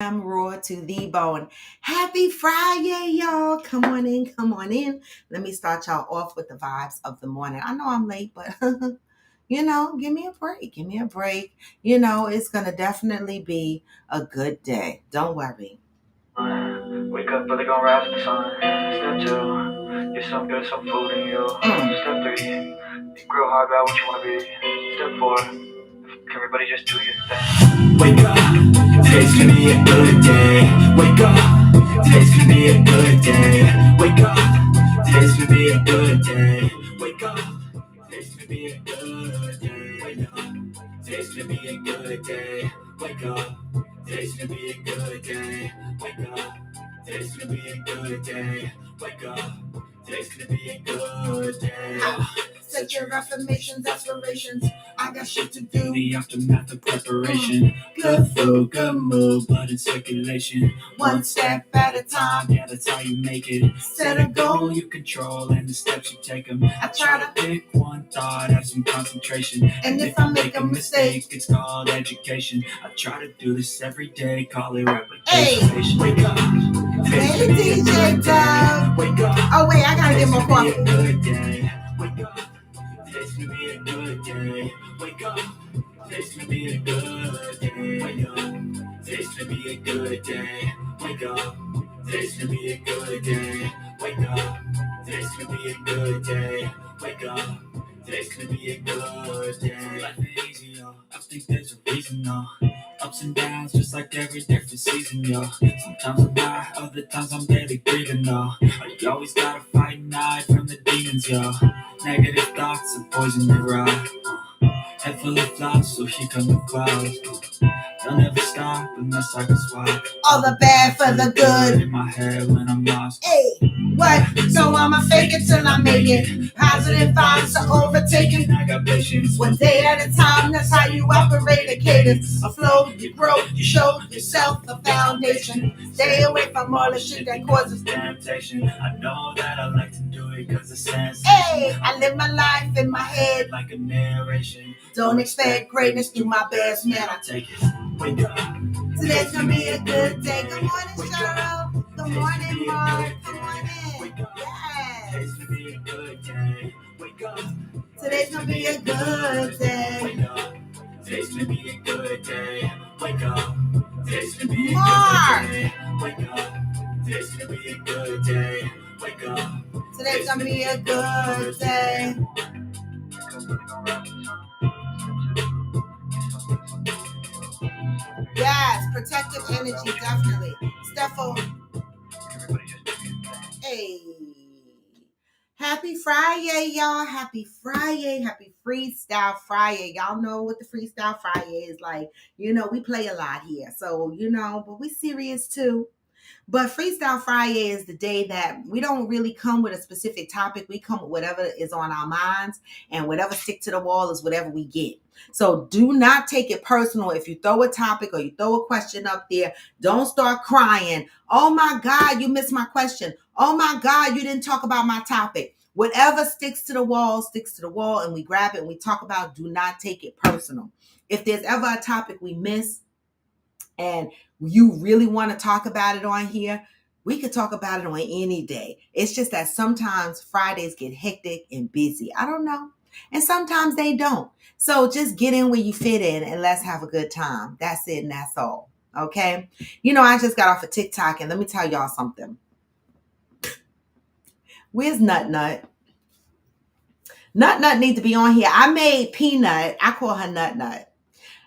I'm raw to the bone. Happy Friday, y'all. Come on in, come on in. Let me start y'all off with the vibes of the morning. I know I'm late, but give me a break. Give me a break. It's going to definitely be a good day. Don't worry. Wake up, early, gonna rise with the sun. Step two, get some good, some food in you. Step three, think real hard about what you wanna be. Step four, can everybody just do your thing. Wake up, today's gonna be a good day. Wake up, today's gonna be a good day. Wake up, today's gonna be a good day. Wake up, today's gonna be a good day. Wake up, today's gonna be a good day. Wake up, today's gonna be a good day. Wake up. Today's gonna be a good day. Wake up. Today's gonna be a good day. Set your affirmations, aspirations. I got shit to do. The aftermath of preparation. Good food, good mood, blood in circulation. One step at a time, yeah, that's how you make it. Set a goal you control and the steps you take them. I try to pick one thought, have some concentration. And if I make a mistake, it's called education. I try to do this every day, call it replication. Hey. Wake up. Hey, DJ Dub. Wake up. Oh, wait, I gotta get more coffee. Wake up. Today's gonna be a good day. Wake up. Today's gonna be a good day. Wake up. Today's gonna be a good day. Wake up. Today's gonna be a good day. Wake up. Today's gonna be a good day. Wake up. Today's gonna be a good day. Life ain't easy, yo. I think there's a reason, though. Ups and downs, just like every different season, yo. Sometimes I'm high, other times I'm barely breathing, though. You always gotta fight and hide from the demons, yo. Negative thoughts are poison the ride. Head full of flies, so here come the clouds. They'll never stop unless I can swap. All the bad for the good in my head when I'm lost. Hey, what? So I'ma fake it till I make it. Positive vibes are overtaken. I got patience. One day at a time, that's how you operate a cadence. A flow, you grow, you show yourself the foundation. Stay away from all the shit that causes temptation. I know that I like to do it cause it's sense. Hey, I live my life in my head like a narration. Don't expect greatness, do my best, man. I take it. Wake up. Today's gonna be a good day. Good morning, Cheryl. Good morning, Mark. Come on in. Yes. Today's gonna be a good day. Wake up. Today's gonna be a good day. Wake up. Today's gonna be a good day. Wake up. Today's gonna be a Mark. good day. Wake up. Today's gonna be a good day. Wake up. Today's gonna be a good day. Yes, protective energy, definitely. Steffo. Hey. Happy Friday, y'all. Happy Friday. Happy Freestyle Friday. Y'all know what the Freestyle Friday is like. We play a lot here. So, but we serious too. But Freestyle Friday is the day that we don't really come with a specific topic. We come with whatever is on our minds, and whatever stick to the wall is whatever we get. So do not take it personal. If you throw a topic or you throw a question up there, don't start crying. Oh my God, you missed my question. Oh my God, you didn't talk about my topic. Whatever sticks to the wall, and we grab it and we talk about. Do not take it personal. If there's ever a topic we miss, and you really want to talk about it on here, we could talk about it on any day. It's just that sometimes Fridays get hectic and busy. I don't know. And sometimes they don't. So just get in where you fit in and let's have a good time. That's it and that's all. Okay? I just got off of TikTok and let me tell y'all something. Where's Nut Nut? Nut Nut needs to be on here. I made Peanut. I call her Nut Nut.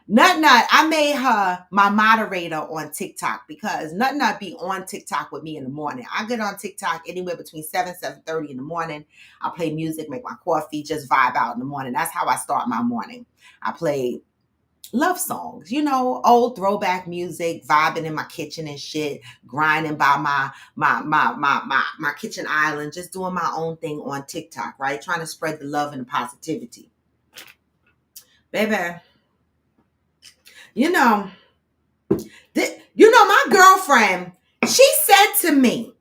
Nut Nut, I made her my moderator on TikTok because Nut Nut be on TikTok with me in the morning. I get on TikTok anywhere between 7:30 in the morning. I play music, make my coffee, just vibe out in the morning. That's how I start my morning. I play love songs, old throwback music, vibing in my kitchen and shit, grinding by my kitchen island, just doing my own thing on TikTok, right? Trying to spread the love and the positivity. Baby. My girlfriend, she said to me,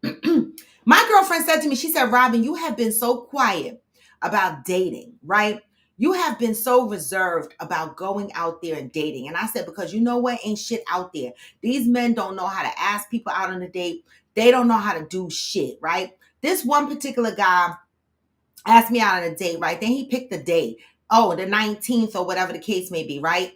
she said, Robin, you have been so quiet about dating, right? you have been so reserved about going out there and dating. And I said, because you know what? Ain't shit out there. These men don't know how to ask people out on a date. They don't know how to do shit, right? This one particular guy asked me out on a date, right? Then he picked the date. Oh, the 19th or whatever the case may be, right?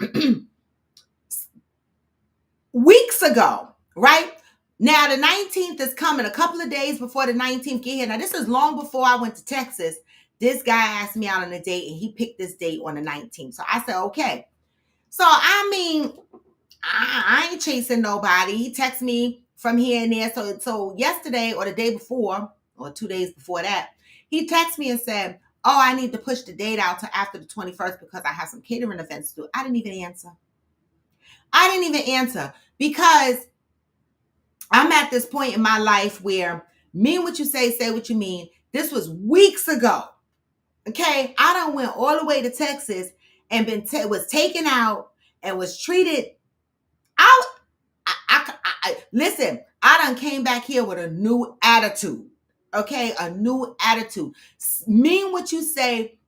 Weeks ago, right? Now, the 19th is coming a couple of days before the 19th get here. Now, this is long before I went to Texas. This guy asked me out on a date and he picked this date on the 19th. So I said, okay. So, I mean, I ain't chasing nobody. He texted me from here and there. So yesterday or the day before, or 2 days before that, he texted me and said, oh, I need to push the date out to after the 21st because I have some catering events to do. I didn't even answer because I'm at this point in my life where mean what you say what you mean. This was weeks ago. Okay. I done went all the way to Texas and was taken out and was treated out. Listen, I done came back here with a new attitude. Okay. A new attitude. Mean what you say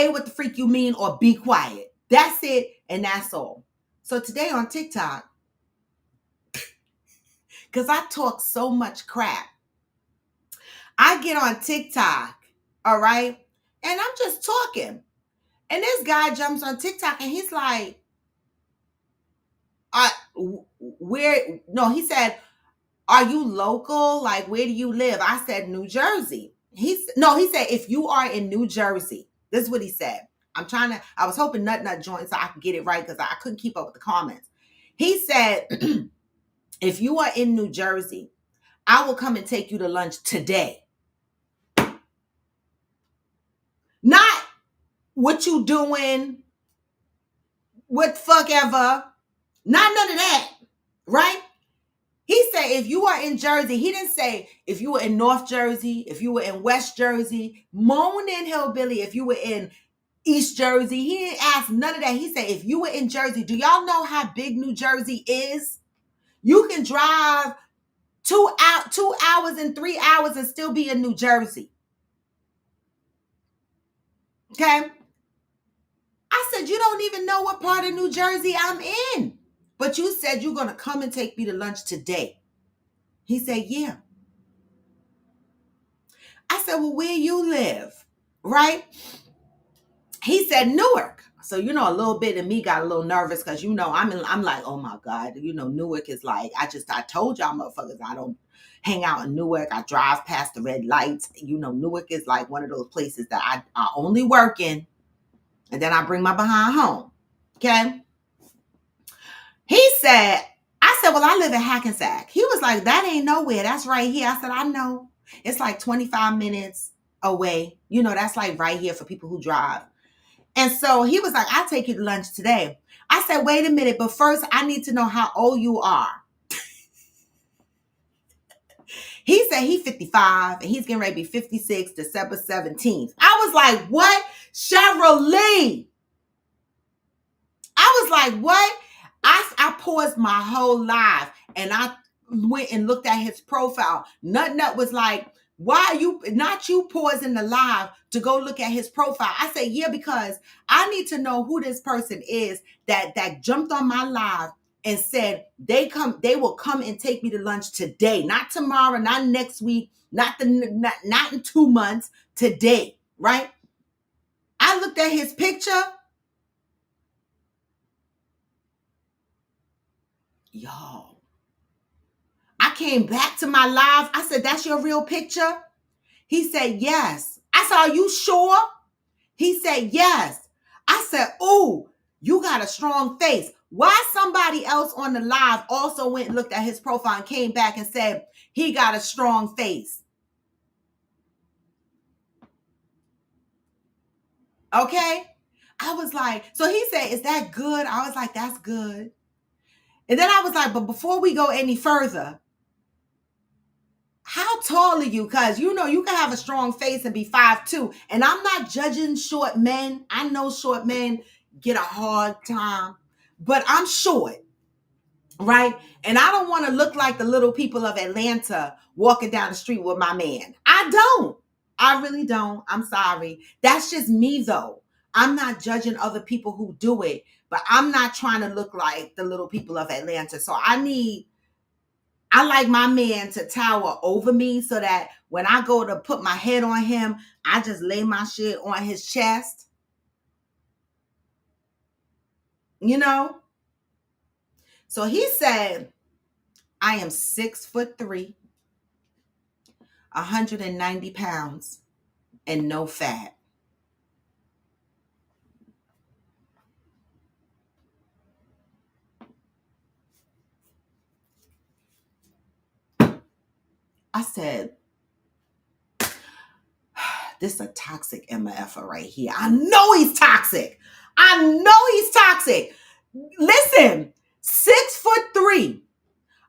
what the freak you mean, or be quiet. That's it. And that's all. So today on TikTok, because I talk so much crap, I get on TikTok, all right? And I'm just talking. And this guy jumps on TikTok and he's like, he said, are you local? Like, where do you live? I said, New Jersey. He said, if you are in New Jersey, this is what he said. I was hoping Nut joined so I could get it right because I couldn't keep up with the comments. He said, if you are in New Jersey, I will come and take you to lunch today. Not what you doing, what fuck ever. Not none of that, right? He said, if you are in Jersey, he didn't say if you were in North Jersey, if you were in West Jersey, moaning hillbilly, if you were in East Jersey. He didn't ask none of that. He said, if you were in Jersey, do y'all know how big New Jersey is? You can drive 2 hours and 3 hours and still be in New Jersey. Okay? I said, you don't even know what part of New Jersey I'm in. But you said you're going to come and take me to lunch today. He said, yeah. I said, well, where you live? Right? He said, Newark. So, a little bit of me got a little nervous because, I'm like, oh my God, Newark is like, I told y'all motherfuckers, I don't hang out in Newark. I drive past the red lights. Newark is like one of those places that I only work in. And then I bring my behind home. Okay. He said, I said, well, I live in Hackensack. He was like, that ain't nowhere. That's right here. I said, I know. It's like 25 minutes away. That's like right here for people who drive. And so he was like, I'll take you to lunch today. I said, wait a minute. But first, I need to know how old you are. He said he's 55 and he's getting ready to be 56 December 17th. I was like, what? Cheryl Lee. I was like, what? I paused my whole life and I went and looked at his profile. Nut was like, why are you not you pausing the live to go look at his profile? I said, yeah, because I need to know who this person is that jumped on my live and said they will come and take me to lunch today, not tomorrow, not next week, not in 2 months, today, right? I looked at his picture. Y'all, I came back to my live. I said, that's your real picture? He said, yes. I said, are you sure? He said, yes. I said, oh, you got a strong face. Why somebody else on the live also went and looked at his profile and came back and said he got a strong face? Okay. I was like, so he said, is that good? I was like, that's good. And then I was like, but before we go any further, how tall are you? Because, you can have a strong face and be 5'2". And I'm not judging short men. I know short men get a hard time, but I'm short, right? And I don't want to look like the little people of Atlanta walking down the street with my man. I don't. I really don't. I'm sorry. That's just me, though. I'm not judging other people who do it, but I'm not trying to look like the little people of Atlanta. So I like my man to tower over me so that when I go to put my head on him, I just lay my shit on his chest. You know? So he said, I am 6'3", 190 pounds, and no fat. I said, this is a toxic MFer right here. I know he's toxic. I know he's toxic. Listen, 6'3",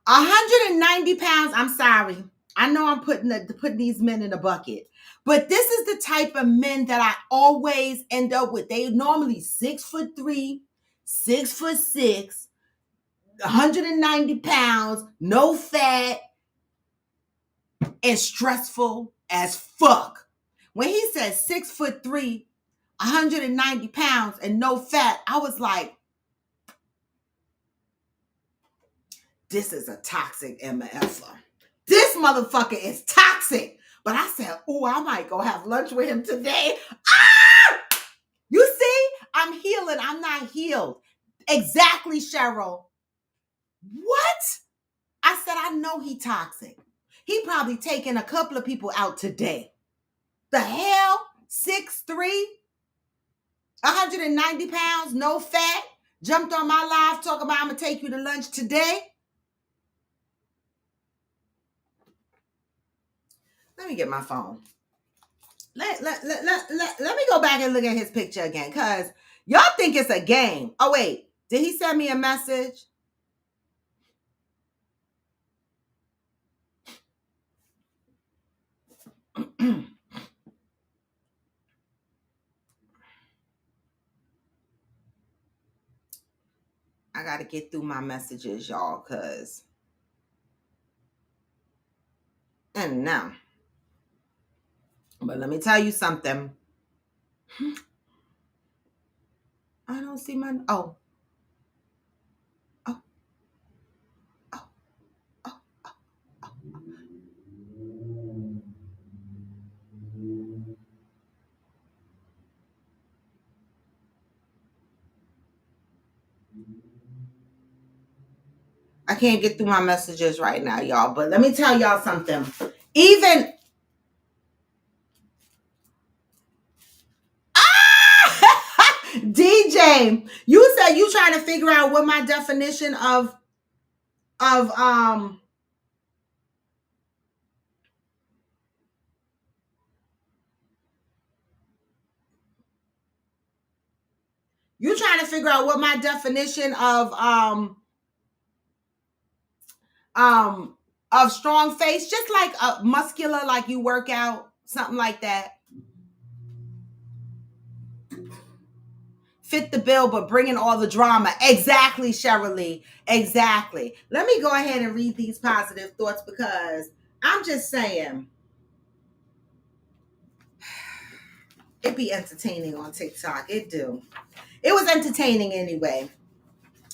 190 pounds. I'm sorry. I know I'm putting these men in a bucket. But this is the type of men that I always end up with. They normally 6'3", 6'6", 190 pounds, no fat, and stressful as fuck. When he said 6'3", 190 pounds, and no fat, I was like, this is a toxic MFer. This motherfucker is toxic. But I said, oh, I might go have lunch with him today. Ah! You see, I'm healing. I'm not healed. Exactly, Cheryl. What? I said, I know he toxic. He probably taking a couple of people out today. The hell? 6'3", 190 pounds, no fat, jumped on my live talking about I'm going to take you to lunch today. Let me get my phone. Let me go back and look at his picture again, because y'all think it's a game. Oh, wait. Did he send me a message? I got to get through my messages, y'all, because... And now. But let me tell you something. I don't see my... Oh. I can't get through my messages right now, y'all. But let me tell y'all something. Even... DJ, you said you trying to figure out what my definition of you trying to figure out what my definition of strong face, just like a muscular, like you work out, something like that. Fit the bill, but bringing all the drama. Exactly, Cheryl Lee. Exactly. Let me go ahead and read these positive thoughts, because I'm just saying it be entertaining on TikTok. It do. It was entertaining anyway.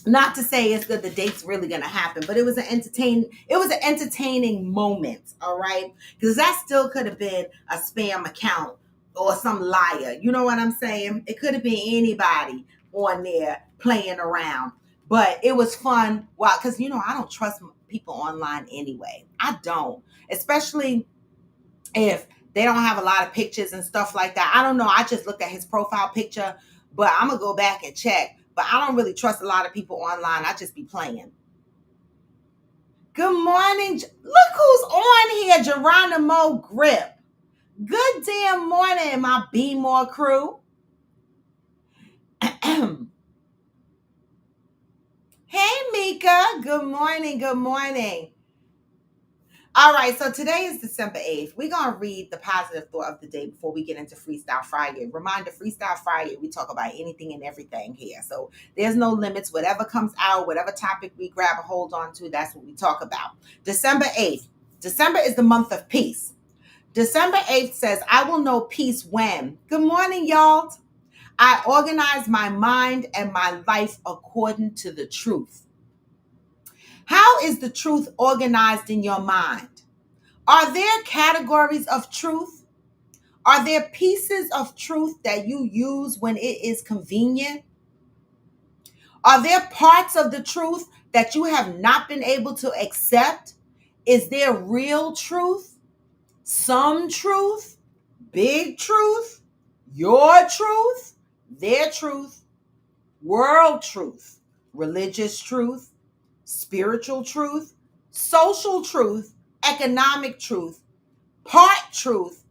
Not to say it's that the date's really gonna happen, but it was an entertaining moment, all right? Because that still could have been a spam account or some liar. You know what I'm saying? It could have been anybody on there playing around. But it was fun. Wow, because I don't trust people online anyway. I don't. Especially if they don't have a lot of pictures and stuff like that. I don't know. I just looked at his profile picture, but I'm going to go back and check. But I don't really trust a lot of people online. I just be playing. Good morning. Look who's on here, Geronimo Grip. Good damn morning, my Be More crew. Hey, Mika. Good morning. Good morning. All right, so today is December 8th. We're going to read the positive thought of the day before we get into Freestyle Friday. Reminder, Freestyle Friday, we talk about anything and everything here. So there's no limits. Whatever comes out, whatever topic we grab a hold on to, that's what we talk about. December 8th. December is the month of peace. December 8th says, I will know peace when. Good morning, y'all. I organize my mind and my life according to the truth. How is the truth organized in your mind? Are there categories of truth? Are there pieces of truth that you use when it is convenient? Are there parts of the truth that you have not been able to accept? Is there real truth, some truth, big truth, your truth, their truth, world truth, religious truth, spiritual truth, social truth, economic truth, part truth,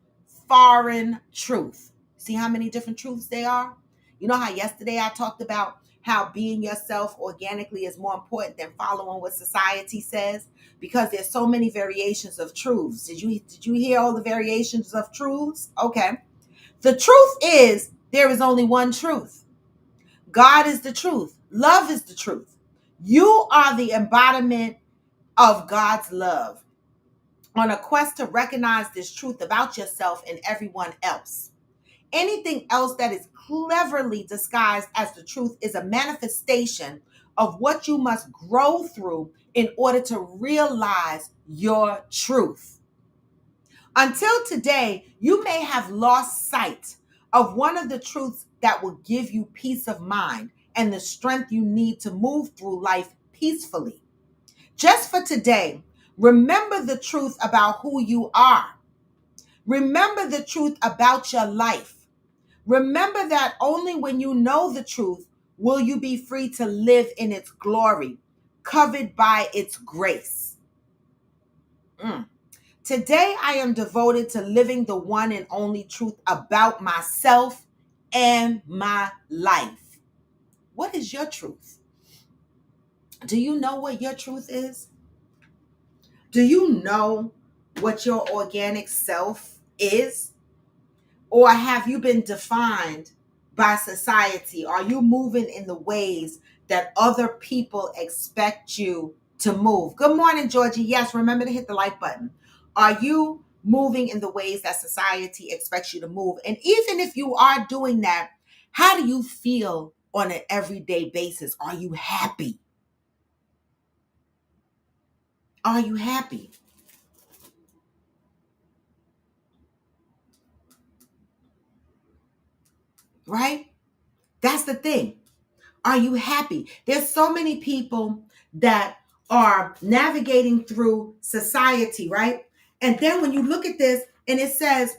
foreign truth? See how many different truths there are? You know how yesterday I talked about how being yourself organically is more important than following what society says, because there's so many variations of truths. Did you hear all the variations of truths? Okay. The truth is there is only one truth. God is the truth. Love is the truth. You are the embodiment of God's love on a quest to recognize this truth about yourself and everyone else. Anything else that is cleverly disguised as the truth is a manifestation of what you must grow through in order to realize your truth. Until today, you may have lost sight of one of the truths that will give you peace of mind and the strength you need to move through life peacefully. Just for today, remember the truth about who you are. Remember the truth about your life. Remember that only when you know the truth will you be free to live in its glory, covered by its grace. Today, I am devoted to living the one and only truth about myself and my life. What is your truth? Do you know what your truth is? Do you know what your organic self is? Or have you been defined by society? Are you moving in the ways that other people expect you to move? Good morning, Georgie. Yes, remember to hit the like button. Are you moving in the ways that society expects you to move? And even if you are doing that, how do you feel on an everyday basis? Are you happy? Are you happy? Right? That's the thing. Are you happy? There's so many people that are navigating through society, right? And then when you look at this and it says,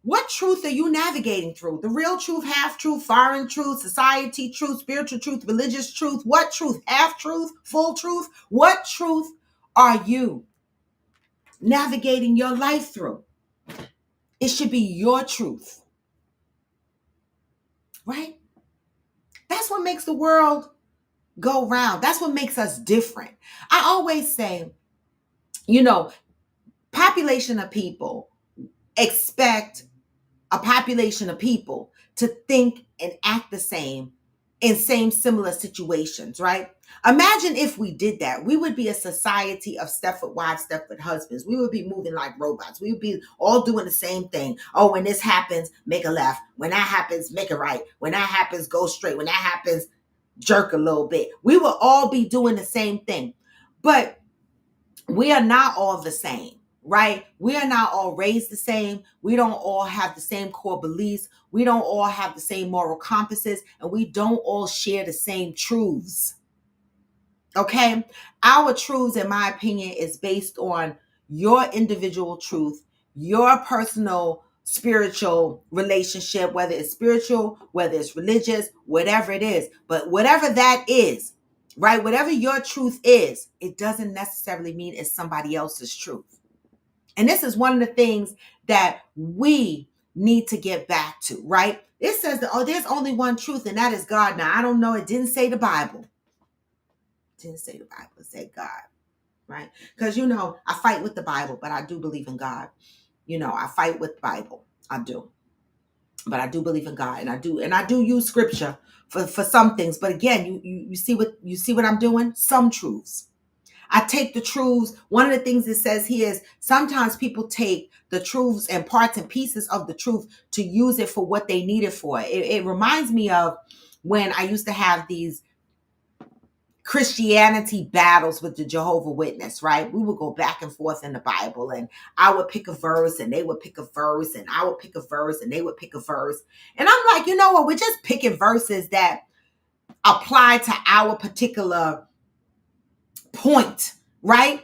what truth are you navigating through? The real truth, half truth, foreign truth, society truth, spiritual truth, religious truth. What truth? Half truth, full truth? What truth are you navigating your life through? It should be your truth, right? That's what makes the world go round. That's what makes us different. I always say, population of people expect a population of people to think and act the same in same similar situations, right? Imagine if we did that. We would be a society of Stepford wives, Stepford husbands. We would be moving like robots. We would be all doing the same thing. Oh, when this happens, make a left. When that happens, make a right. When that happens, go straight. When that happens, jerk a little bit. We will all be doing the same thing. But we are not all the same, right? We are not all raised the same. We don't all have the same core beliefs. We don't all have the same moral compasses, and we don't all share the same truths. Okay? Our truths, in my opinion, is based on your individual truth, your personal spiritual relationship, whether it's spiritual, whether it's religious, whatever it is. But whatever that is, right? Whatever your truth is, it doesn't necessarily mean it's somebody else's truth. And this is one of the things that we need to get back to, right? It says that, there's only one truth, and that is God. Now, I don't know. It didn't say the Bible. It didn't say the Bible. It said God, right? Because, I fight with the Bible, but I do believe in God. I fight with the Bible. I do. But I do believe in God, and I do use scripture for some things. But again, you see what I'm doing? Some truths. I take the truths. One of the things it says here is sometimes people take the truths and parts and pieces of the truth to use it for what they need it for. It reminds me of when I used to have these Christianity battles with the Jehovah Witness, right? We would go back and forth in the Bible, and I would pick a verse and they would pick a verse, and I would pick a verse and they would pick a verse. And I'm like, you know what? We're just picking verses that apply to our particular point, right?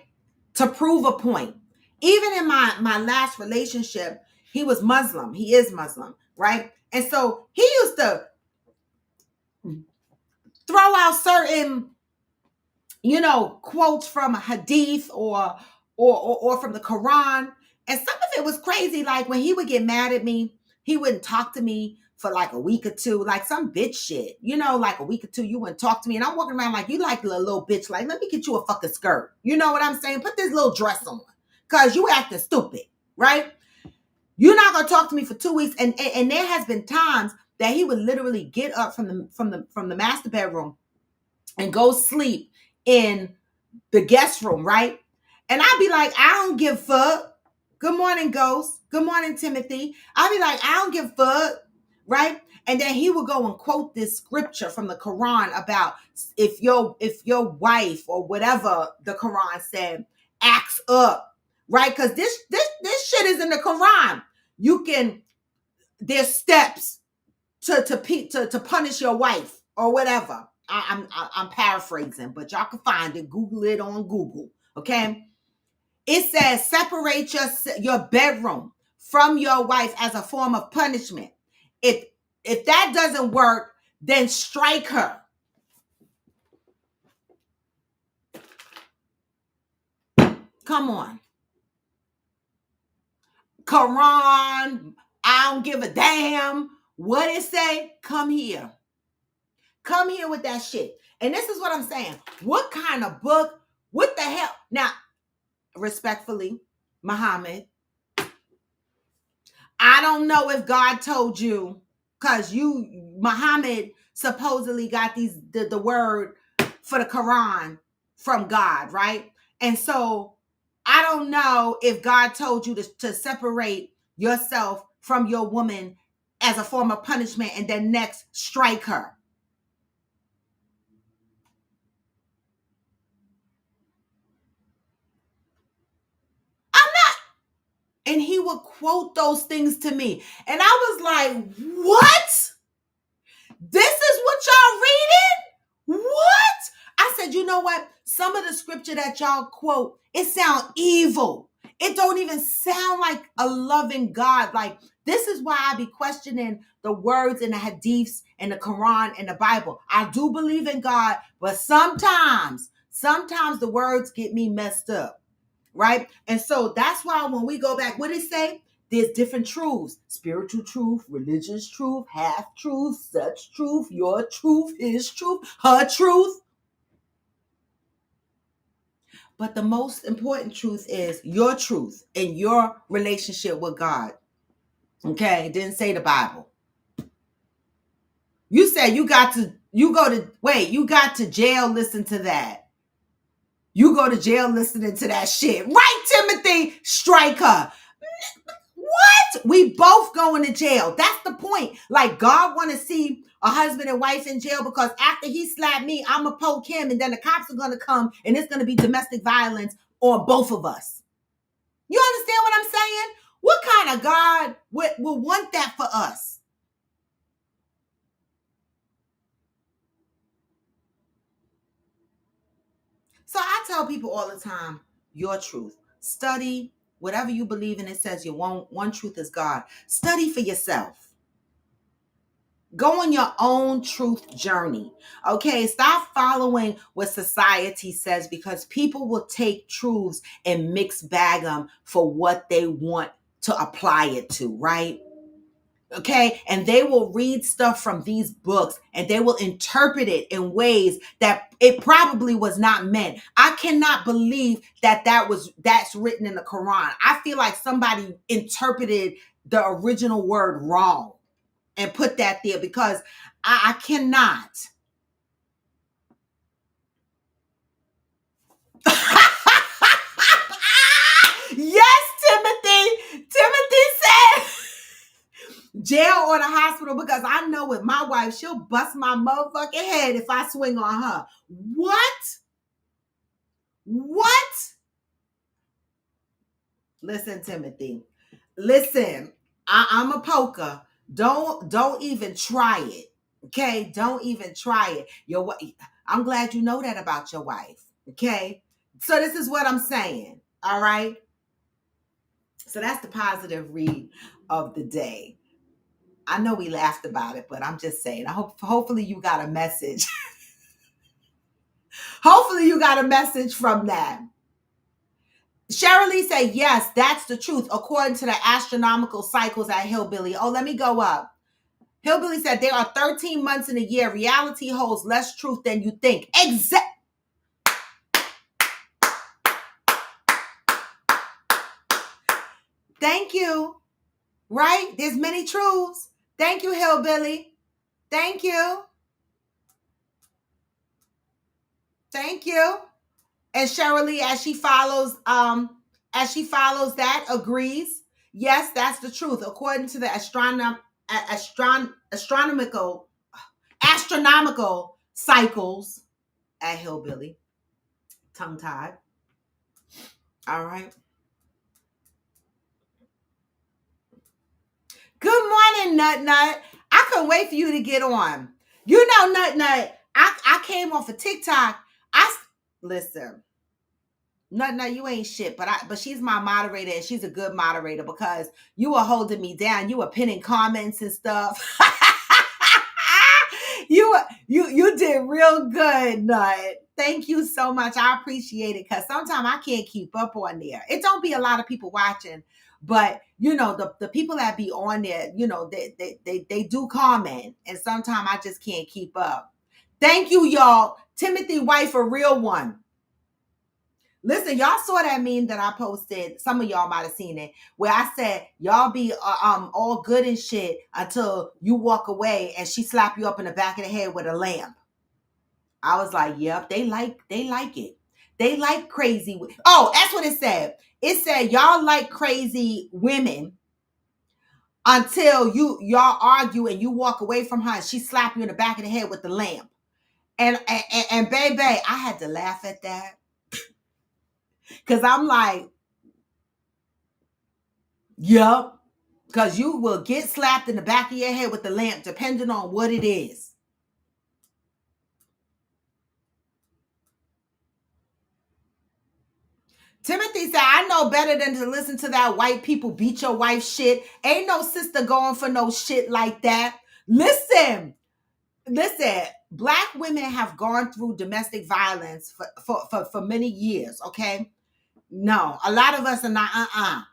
To prove a point. Even in my last relationship, he was Muslim. He is Muslim, right? And so he used to throw out certain, quotes from a hadith or from the Quran. And some of it was crazy. Like when he would get mad at me, he wouldn't talk to me for like a week or two, like some bitch shit, like a week or two, you wouldn't talk to me. And I'm walking around like, you like a little bitch. Like, let me get you a fucking skirt. You know what I'm saying? Put this little dress on because you acting stupid, right? You're not going to talk to me for 2 weeks. And there has been times that he would literally get up from the master bedroom and go sleep in the guest room, right? And I'd be like, I don't give a fuck. Good morning, Ghost. Good morning, Timothy. I'd be like, I don't give a fuck, right? And then he would go and quote this scripture from the Quran about if your wife or whatever the Quran said acts up, right? Because this shit is in the Quran. There's steps to punish your wife or whatever. I'm paraphrasing, but y'all can find it. Google it on Google. Okay. It says separate your bedroom from your wife as a form of punishment. If that doesn't work, then strike her. Come on. Quran, I don't give a damn what it say. Come here. Come here with that shit. And this is what I'm saying. What kind of book? What the hell? Now, respectfully, Muhammad, I don't know if God told you, because Muhammad supposedly got the word for the Quran from God, right? And so I don't know if God told you to separate yourself from your woman as a form of punishment and then next strike her. And he would quote those things to me. And I was like, what? This is what y'all reading? What? I said, you know what? Some of the scripture that y'all quote, it sound evil. It don't even sound like a loving God. Like, this is why I be questioning the words in the hadiths and the Quran and the Bible. I do believe in God, but sometimes the words get me messed up. Right? And so that's why when we go back, what did it say? There's different truths: spiritual truth, religious truth, half truth, such truth, your truth, his truth, her truth. But the most important truth is your truth and your relationship with God. Okay? It didn't say the Bible. You said you got to jail, listen to that. You go to jail listening to that shit. Right, Timothy? Strike her. What? We both going to jail. That's the point. Like, God want to see a husband and wife in jail because after he slapped me, I'm going to poke him and then the cops are going to come and it's going to be domestic violence on both of us. You understand what I'm saying? What kind of God would want that for us? So I tell people all the time, your truth. Study whatever you believe in. It says your one truth is God. Study for yourself. Go on your own truth journey. Okay, stop following what society says because people will take truths and mix bag them for what they want to apply it to, right? Okay, and they will read stuff from these books and they will interpret it in ways that it probably was not meant. I cannot believe that's written in the Quran. I feel like somebody interpreted the original word wrong and put that there because I cannot. Yes, Timothy. Timothy said jail or the hospital because I know with my wife, she'll bust my motherfucking head if I swing on her. What? What? Listen, Timothy. Listen, I'm a poker. Don't even try it. Okay? Don't even try it. I'm glad you know that about your wife. Okay? So this is what I'm saying. All right? So that's the positive read of the day. I know we laughed about it, but I'm just saying. Hopefully you got a message. Hopefully you got a message from that. Shirley said, yes, that's the truth, according to the astronomical cycles at Hillbilly. Oh, let me go up. Hillbilly said, there are 13 months in a year. Reality holds less truth than you think. Thank you. Right? There's many truths. Thank you, Hillbilly. Thank you. Thank you. And Shirley, as she follows that, agrees. Yes, that's the truth. According to the astronomical cycles at Hillbilly. Tongue tied. All right. Good morning, Nut Nut. I couldn't wait for you to get on. You know, Nut Nut, I came off of TikTok. Listen. No, you ain't shit. But she's my moderator, and she's a good moderator because you were holding me down. You were pinning comments and stuff. You did real good, Nut. Thank you so much. I appreciate it because sometimes I can't keep up on there. It don't be a lot of people watching, but you know the people that be on there, you know they do comment, and sometimes I just can't keep up. Thank you, y'all. Timothy Wife, a real one. Listen, y'all saw that meme that I posted. Some of y'all might have seen it, where I said, y'all be all good and shit until you walk away and she slap you up in the back of the head with a lamp. I was like, yep, they like it. They like crazy. Oh, that's what it said. It said, y'all like crazy women until y'all argue and you walk away from her and she slap you in the back of the head with the lamp. And baby, I had to laugh at that. Because I'm like, yep. Because you will get slapped in the back of your head with the lamp, depending on what it is. Timothy said, I know better than to listen to that white people beat your wife shit. Ain't no sister going for no shit like that. Listen. Black women have gone through domestic violence for many years, okay? No, a lot of us are not, I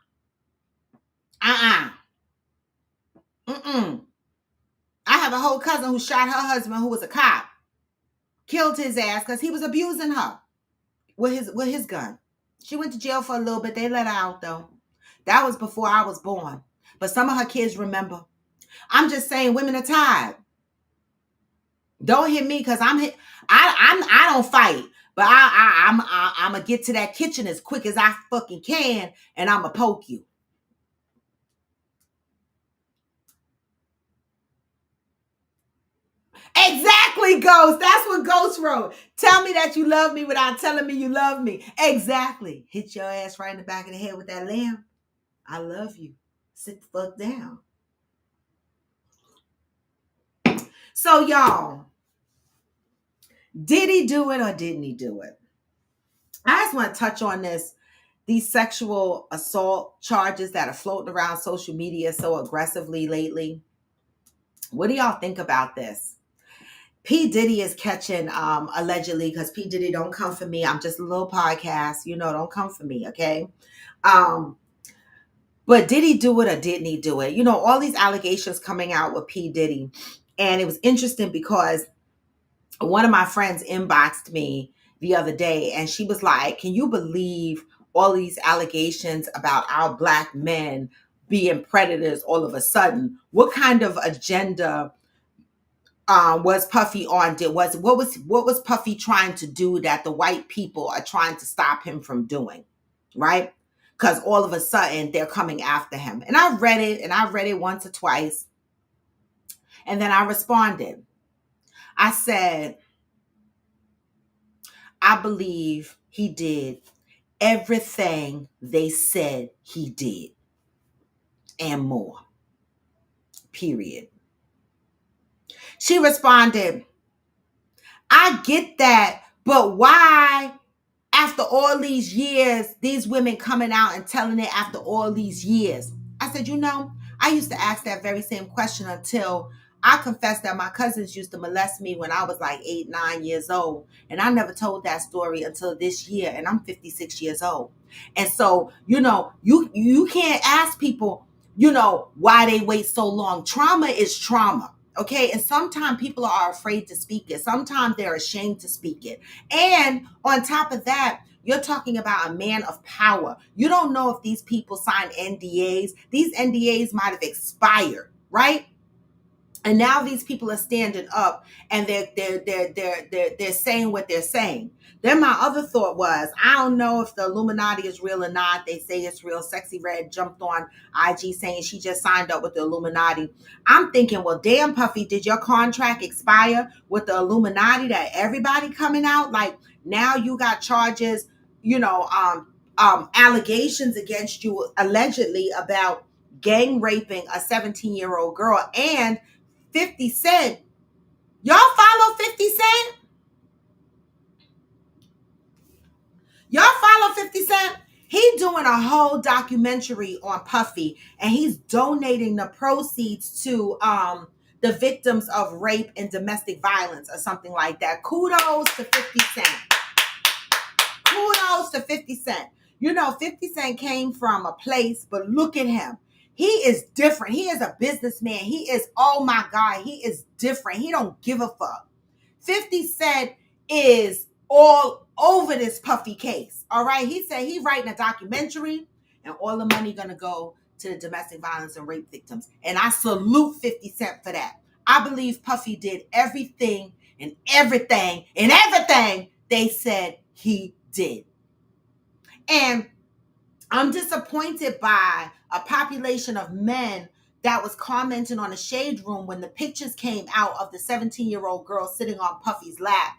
have a whole cousin who shot her husband, who was a cop, killed his ass because he was abusing her with his gun. She went to jail for a little bit. They let her out though. That was before I was born. But some of her kids remember. I'm just saying, women are tired. Don't hit me because I don't fight, but I'm gonna get to that kitchen as quick as I fucking can, and I'm gonna poke you. Exactly, Ghost. That's what Ghost wrote. Tell me that you love me without telling me you love me. Exactly. Hit your ass right in the back of the head with that lamp. I love you. Sit the fuck down. So, y'all, did he do it or didn't he do it? I just want to touch on these sexual assault charges that are floating around social media so aggressively lately. What do y'all think about this? P. Diddy is catching, allegedly, because P. Diddy, don't come for me. I'm just a little podcast. Don't come for me, okay? But did he do it or didn't he do it? All these allegations coming out with P. Diddy. And it was interesting because one of my friends inboxed me the other day and she was like, can you believe all these allegations about our Black men being predators all of a sudden? What kind of agenda was Puffy on did was what was Puffy trying to do that the white people are trying to stop him from doing, right? Because all of a sudden they're coming after him. And I read it, and I read it once or twice, and then I responded. I said, I believe he did everything they said he did and more. Period. She responded, I get that, but why, after all these years, these women coming out and telling it after all these years? I said, I used to ask that very same question until I confessed that my cousins used to molest me when I was like 8, 9 years old. And I never told that story until this year. And I'm 56 years old. And so, you can't ask people, why they wait so long. Trauma is trauma. Okay. And sometimes people are afraid to speak it. Sometimes they're ashamed to speak it. And on top of that, you're talking about a man of power. You don't know if these people signed NDAs. These NDAs might have expired, right? And now these people are standing up and they're saying what they're saying. Then my other thought was, I don't know if the Illuminati is real or not. They say it's real. Sexy Red jumped on IG saying she just signed up with the Illuminati. I'm thinking, well, damn, Puffy, did your contract expire with the Illuminati that everybody coming out? Like, now you got charges, allegations against you allegedly about gang raping a 17-year-old girl. And 50 Cent. Y'all follow 50 Cent? Y'all follow 50 Cent? He's doing a whole documentary on Puffy, and he's donating the proceeds to the victims of rape and domestic violence or something like that. Kudos to 50 Cent. Kudos to 50 Cent. 50 Cent came from a place, but look at him. He is different. He is a businessman. He is, oh my God, he is different. He don't give a fuck. 50 Cent is all over this Puffy case. All right. He said he writing a documentary and all the money going to go to the domestic violence and rape victims. And I salute 50 Cent for that. I believe Puffy did everything they said he did. And I'm disappointed by a population of men that was commenting on the shade room when the pictures came out of the 17-year-old girl sitting on Puffy's lap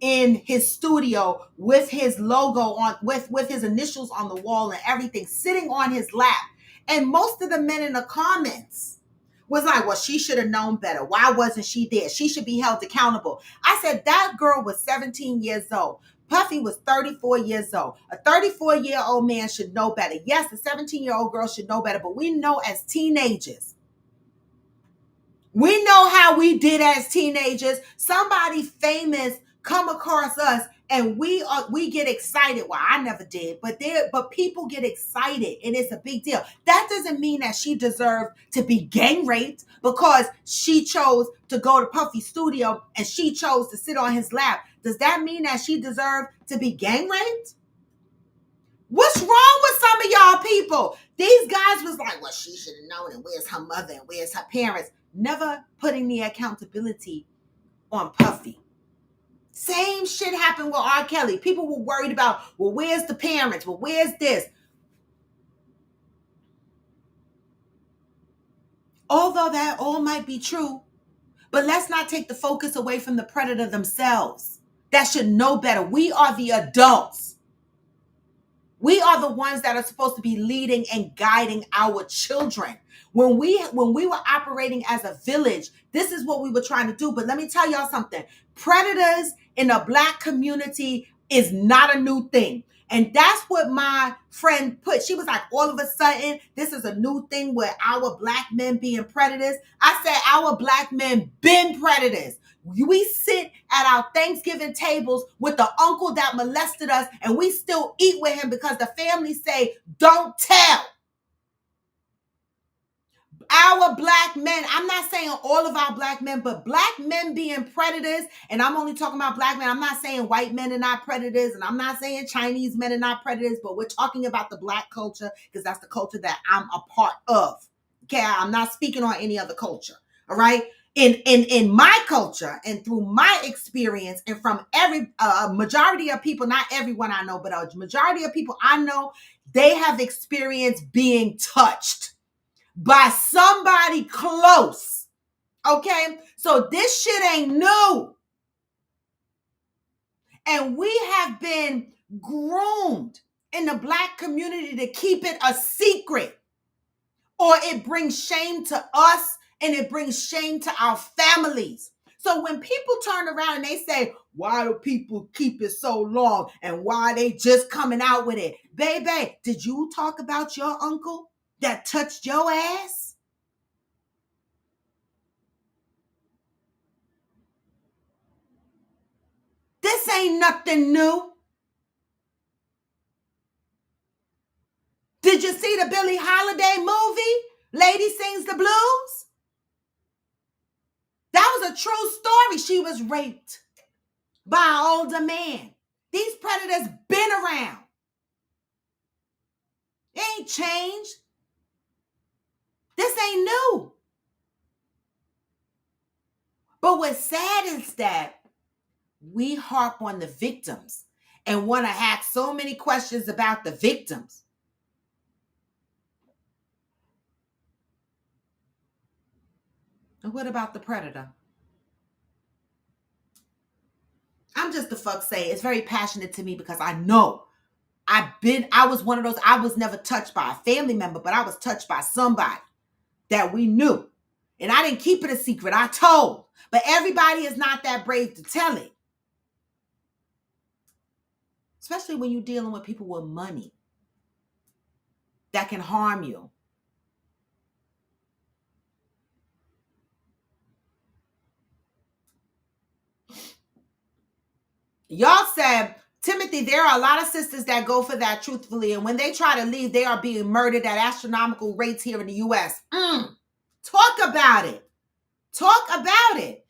in his studio with his logo on, with his initials on the wall and everything, sitting on his lap. And most of the men in the comments was like, well, she should have known better. Why wasn't she there? She should be held accountable. I said, that girl was 17 years old. Puffy was 34 years old. A 34-year-old man should know better. Yes, a 17-year-old girl should know better, but we know as teenagers, we know how we did as teenagers. Somebody famous come across us and we get excited. Well, I never did, but people get excited and it's a big deal. That doesn't mean that she deserved to be gang raped because she chose to go to Puffy's studio and she chose to sit on his lap. Does that mean that she deserved to be gang raped? What's wrong with some of y'all people? These guys was like, well, she should have known, and where's her mother and where's her parents? Never putting the accountability on Puffy. Same shit happened with R. Kelly. People were worried about, well, where's the parents? Well, where's this? Although that all might be true, but let's not take the focus away from the predator themselves. That should know better. We are the adults. We are the ones that are supposed to be leading and guiding our children. When we were operating as a village, this is what we were trying to do. But let me tell y'all something. Predators in the Black community is not a new thing. And that's what my friend put. She was like, all of a sudden, this is a new thing with our Black men being predators. I said, our Black men been predators. We sit at our Thanksgiving tables with the uncle that molested us and we still eat with him because the family say, don't tell. Our Black men, I'm not saying all of our Black men, but Black men being predators, and I'm only talking about Black men. I'm not saying white men are not predators, and I'm not saying Chinese men are not predators, but we're talking about the Black culture because that's the culture that I'm a part of. Okay, I'm not speaking on any other culture, all right? in my culture and through my experience and from every majority of people, not everyone I know, but a majority of people I know, they have experienced being touched by somebody close. Okay? So this shit ain't new. And we have been groomed in the Black community to keep it a secret, or it brings shame to us and it brings shame to our families. So when people turn around and they say, why do people keep it so long and why they just coming out with it? Baby, did you talk about your uncle that touched your ass? This ain't nothing new. Did you see the Billie Holiday movie, Lady Sings the Blues? That was a true story. She was raped by an older man. These predators been around. It ain't changed. This ain't new. But what's sad is that we harp on the victims and want to ask so many questions about the victims. And what about the predator? I'm just the fuck say. It's very passionate to me because I know I was one of those, I was never touched by a family member, but I was touched by somebody that we knew. And I didn't keep it a secret. I told. But everybody is not that brave to tell it. Especially when you're dealing with people with money that can harm you. Y'all said, Timothy, there are a lot of sisters that go for that truthfully. And when they try to leave, they are being murdered at astronomical rates here in the U.S. Talk about it. Talk about it.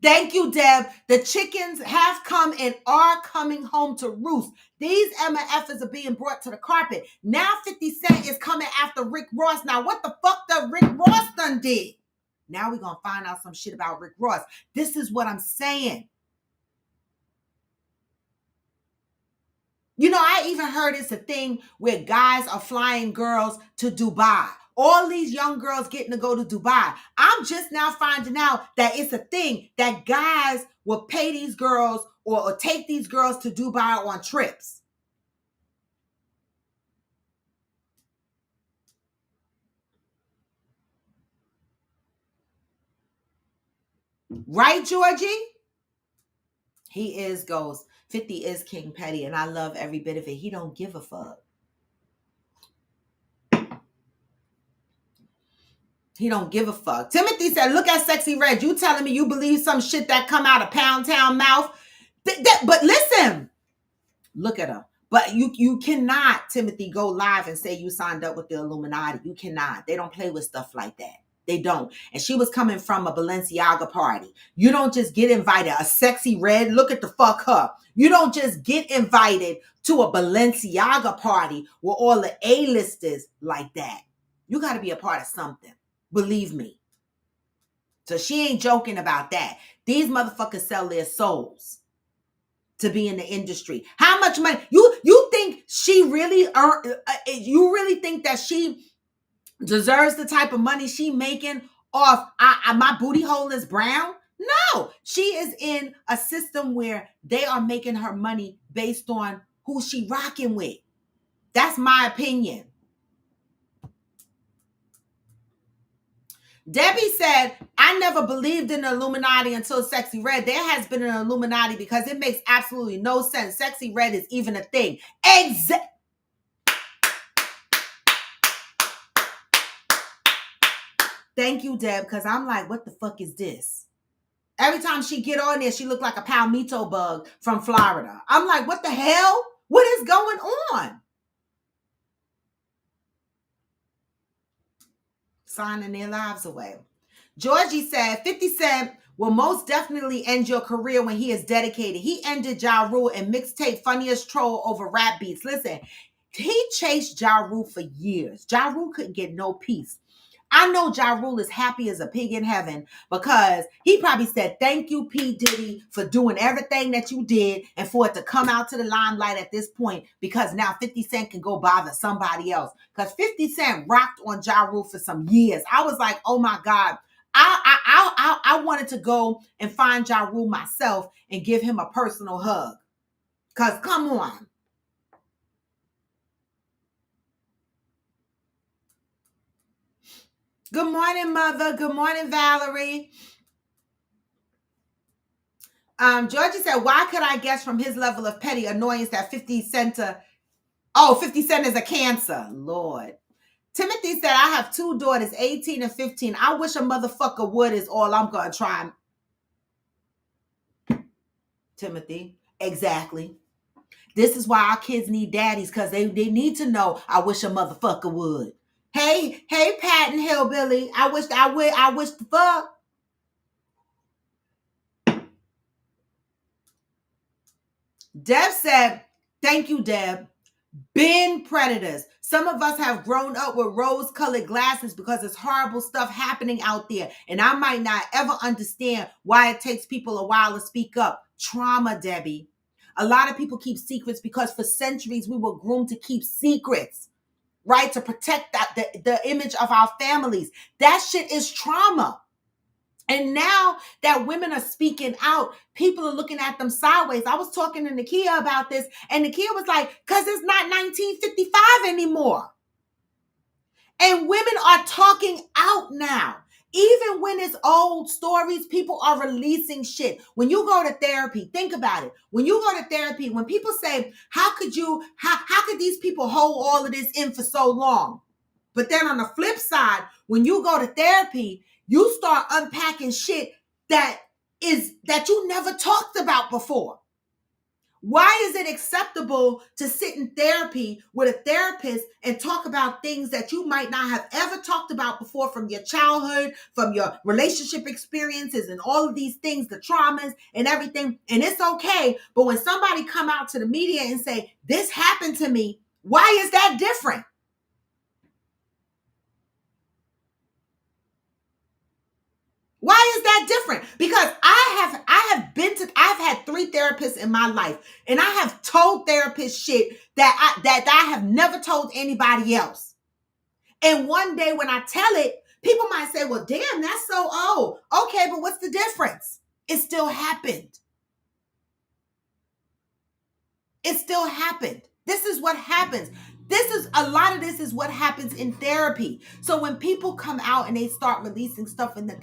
Thank you, Deb. The chickens have come and are coming home to roost. These MFers are being brought to the carpet. Now 50 Cent is coming after Rick Ross. Now, what the fuck the Rick Ross done did? Now we're going to find out some shit about Rick Ross. This is what I'm saying. You know, I even heard it's a thing where guys are flying girls to Dubai. All these young girls getting to go to Dubai. I'm just now finding out that it's a thing that guys will pay these girls or take these girls to Dubai on trips. Right, Georgie? He is Ghost. 50 is King Petty, and I love every bit of it. He don't give a fuck. He don't give a fuck. Timothy said, look at Sexy Red. You telling me you believe some shit that come out of Pound Town mouth? But listen, look at her. But you cannot, Timothy, go live and say you signed up with the Illuminati. You cannot. They don't play with stuff like that. They don't. And she was coming from a Balenciaga party. You don't just get invited. A Sexy Red, look at the fuck her. You don't just get invited to a Balenciaga party with all the A-listers like that. You got to be a part of something. Believe me. So she ain't joking about that. These motherfuckers sell their souls to be in the industry. How much money? You think she really earned? You really think that she deserves the type of money she making off my booty hole is brown? No, she is in a system where they are making her money based on who she rocking with. That's my opinion. Debbie said, I never believed in the Illuminati until Sexy Red. There has been an Illuminati because it makes absolutely no sense. Sexy Red is even a thing. Thank you, Deb, because I'm like, what the fuck is this? Every time she get on there, she look like a palmetto bug from Florida. I'm like, what the hell? What is going on? Signing their lives away. Georgie said, 50 Cent will most definitely end your career when he is dedicated. He ended Ja Rule and mixtape Funniest Troll over rap beats. Listen, he chased Ja Rule for years. Ja Rule couldn't get no peace. I know Ja Rule is happy as a pig in heaven because he probably said, thank you, P. Diddy, for doing everything that you did and for it to come out to the limelight at this point because now 50 Cent can go bother somebody else. Because 50 Cent rocked on Ja Rule for some years. I was like, oh my God. I wanted to go and find Ja Rule myself and give him a personal hug. Because come on. Good morning, Mother. Good morning, Valerie. Georgie said, why could I guess from his level of petty annoyance that 50 Cent is a cancer? Lord. Timothy said, I have two daughters, 18 and 15. I wish a motherfucker would is all I'm going to try. Timothy, exactly. This is why our kids need daddies, because they need to know, I wish a motherfucker would. Hey, Patton Hillbilly, I wish the fuck. Deb said, thank you, Deb. Been predators. Some of us have grown up with rose-colored glasses because there's horrible stuff happening out there. And I might not ever understand why it takes people a while to speak up. Trauma, Debbie. A lot of people keep secrets because for centuries we were groomed to keep secrets, right? To protect the image of our families. That shit is trauma. And now that women are speaking out, people are looking at them sideways. I was talking to Nakia about this, and Nakia was like, because it's not 1955 anymore. And women are talking out now. Even when it's old stories, people are releasing shit. When you go to therapy, think about it. When you go to therapy, when people say, how could these people hold all of this in for so long? But then on the flip side, when you go to therapy, you start unpacking shit that you never talked about before. Why is it acceptable to sit in therapy with a therapist and talk about things that you might not have ever talked about before from your childhood, from your relationship experiences and all of these things, the traumas and everything, and it's okay. But when somebody come out to the media and say, this happened to me, why is that different? Why is that different? Because I've had 3 therapists in my life, and I have told therapists shit that I have never told anybody else. And one day when I tell it, people might say, well, damn, that's so old. Okay, but what's the difference? It still happened. It still happened. This is what happens. A lot of this is what happens in therapy. So when people come out and they start releasing stuff, and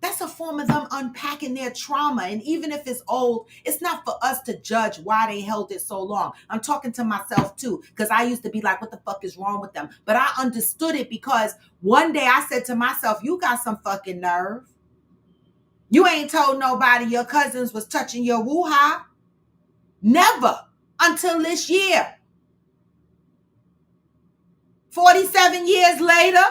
that's a form of them unpacking their trauma. And even if it's old, it's not for us to judge why they held it so long. I'm talking to myself too, because I used to be like, what the fuck is wrong with them? But I understood it because one day I said to myself, you got some fucking nerve. You ain't told nobody your cousins was touching your woo-ha. Never until this year. 47 years later.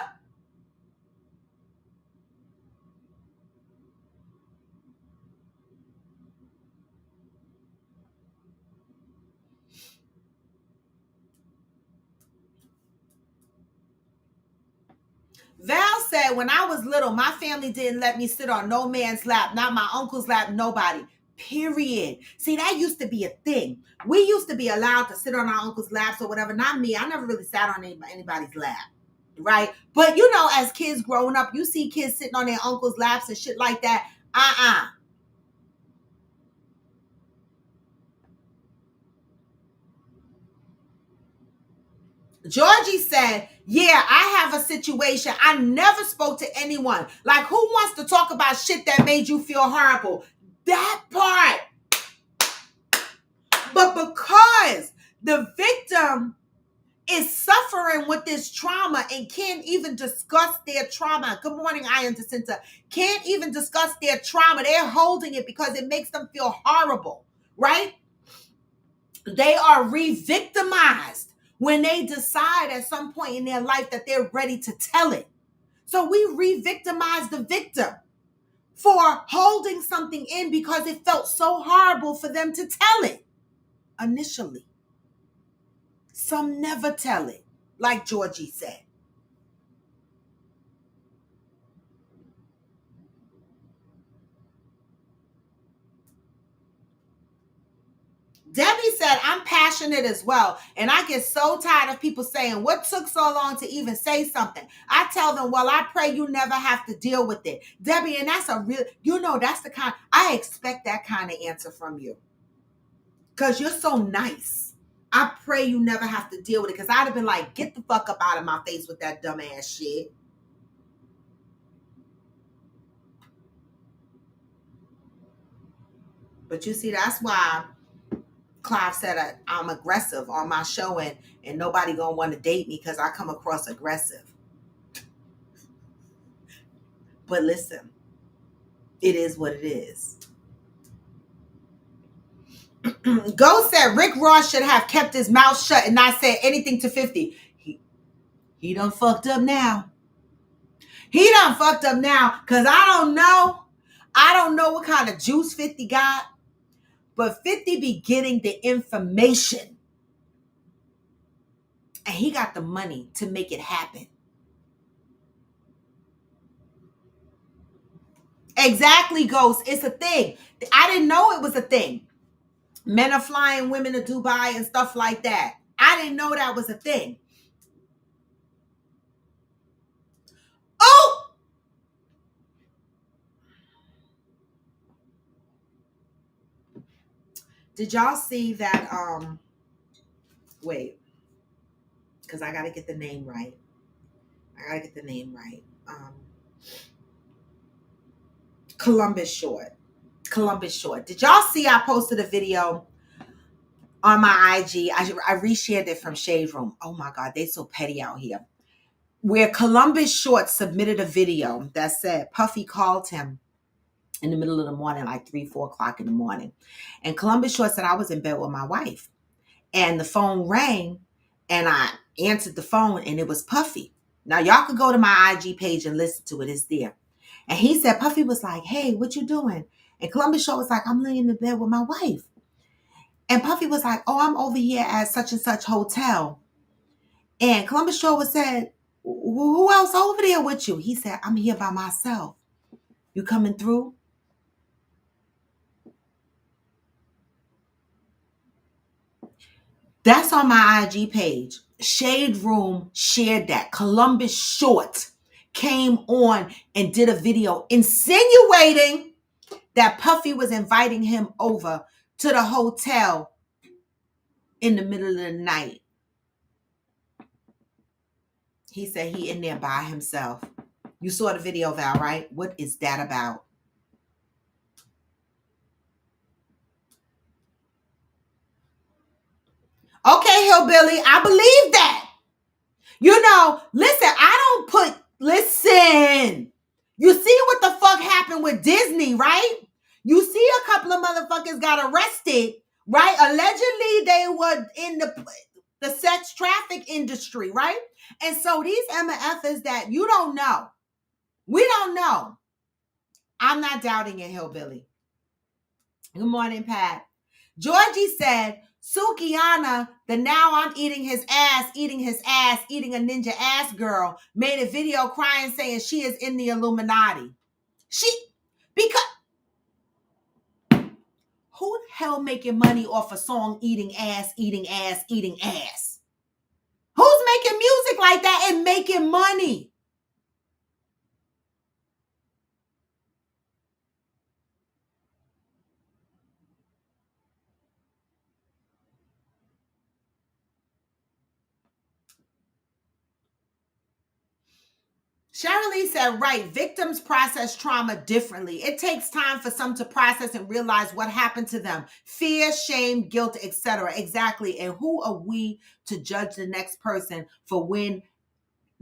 Val said, when I was little, my family didn't let me sit on no man's lap, not my uncle's lap, nobody. Period. See, that used to be a thing. We used to be allowed to sit on our uncle's laps or whatever. Not me. I never really sat on anybody's lap. Right? But you know, as kids growing up, you see kids sitting on their uncle's laps and shit like that. Georgie said, yeah, I have a situation. I never spoke to anyone. Like, who wants to talk about shit that made you feel horrible? That part. But because the victim is suffering with this trauma and can't even discuss their trauma. Good morning, Iron Jacinta. Can't even discuss their trauma. They're holding it because it makes them feel horrible, right? They are re-victimized when they decide at some point in their life that they're ready to tell it. So we re-victimize the victim for holding something in because it felt so horrible for them to tell it initially. Some never tell it, like Georgie said. Debbie said, I'm passionate as well. And I get so tired of people saying, what took so long to even say something? I tell them, well, I pray you never have to deal with it. Debbie, and that's a real, that's the kind, I expect that kind of answer from you. Because you're so nice. I pray you never have to deal with it. Because I'd have been like, get the fuck up out of my face with that dumbass shit. But you see, that's why Clive said I'm aggressive on my show, and nobody gonna want to date me because I come across aggressive. But listen, it is what it is. Ghost said Rick Ross should have kept his mouth shut and not said anything to 50. He done fucked up now. He done fucked up now because I don't know. I don't know what kind of juice 50 got, but 50 be getting the information. And he got the money to make it happen. Exactly, Ghost. It's a thing. I didn't know it was a thing. Men are flying women to Dubai and stuff like that. I didn't know that was a thing. Oh! Did y'all see that? Wait. Because I got to get the name right. Columbus Short. Did y'all see I posted a video on my IG? I reshared it from Shade Room. Oh my God, they so petty out here. Where Columbus Short submitted a video that said Puffy called him in the middle of the morning, like 3-4 o'clock in the morning. And Columbus Short said, I was in bed with my wife. And the phone rang and I answered the phone and it was Puffy. Now y'all could go to my IG page and listen to it. It's there. And he said, Puffy was like, hey, what you doing? And Columbus Short was like, I'm laying in bed with my wife. And Puffy was like, oh, I'm over here at such and such hotel. And Columbus Short was said, who else over there with you? He said, I'm here by myself. You coming through? That's on my IG page. Shade Room shared that. Columbus Short came on and did a video insinuating that Puffy was inviting him over to the hotel in the middle of the night. He said he in there by himself. You saw the video, Val, right? What is that about? Okay, Hillbilly, I believe that. Listen. You see what the fuck happened with Disney, right? You see a couple of motherfuckers got arrested, right? Allegedly, they were in the sex traffic industry, right? And so these MFers that you don't know, we don't know. I'm not doubting it, Hillbilly. Good morning, Pat. Georgie said, Sukiana, the now I'm eating his ass, eating a ninja ass girl, made a video crying saying she is in the Illuminati. Because who the hell making money off a song eating ass? Who's making music like that and making money? Shirley said, right, victims process trauma differently. It takes time for some to process and realize what happened to them. Fear, shame, guilt, etc. Exactly. And who are we to judge the next person for when?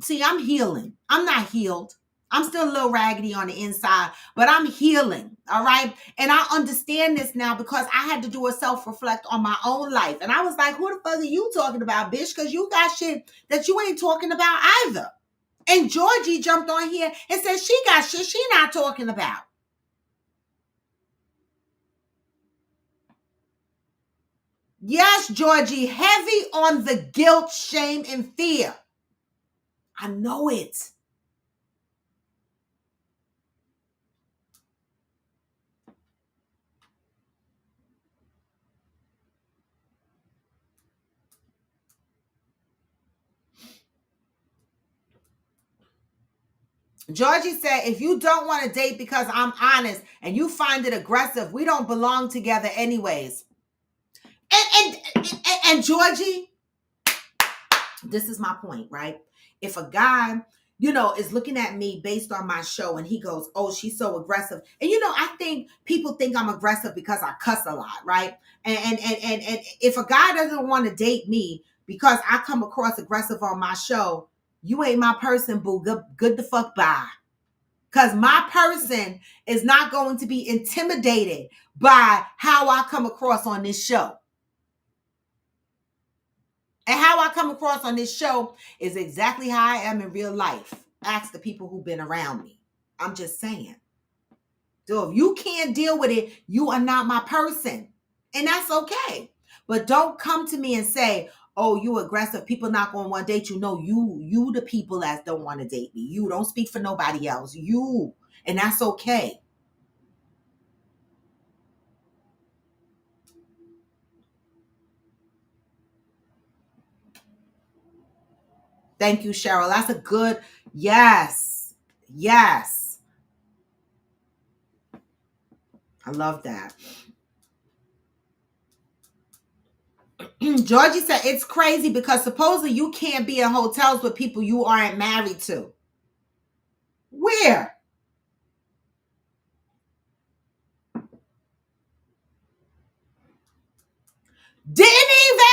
See, I'm healing. I'm not healed. I'm still a little raggedy on the inside, but I'm healing, all right? And I understand this now because I had to do a self-reflect on my own life. And I was like, who the fuck are you talking about, bitch? Because you got shit that you ain't talking about either. And Georgie jumped on here and said she got shit she not talking about. Yes, Georgie, heavy on the guilt, shame, and fear. I know it. Georgie said, if you don't want to date because I'm honest and you find it aggressive, we don't belong together anyways. And Georgie, this is my point, right? If a guy, is looking at me based on my show and he goes, oh, she's so aggressive. And, I think people think I'm aggressive because I cuss a lot, right? And if a guy doesn't want to date me because I come across aggressive on my show, you ain't my person, boo. Good the fuck bye. Because my person is not going to be intimidated by how I come across on this show. And how I come across on this show is exactly how I am in real life. Ask the people who've been around me. I'm just saying. So if you can't deal with it, you are not my person. And that's okay. But don't come to me and say, oh, you aggressive. People not going to want to date you. No, you the people that don't want to date me. You don't speak for nobody else. You. And that's okay. Thank you, Cheryl. That's a good, yes. Yes. I love that. Georgie said, it's crazy because supposedly you can't be in hotels with people you aren't married to. Where? Didn't he, Val?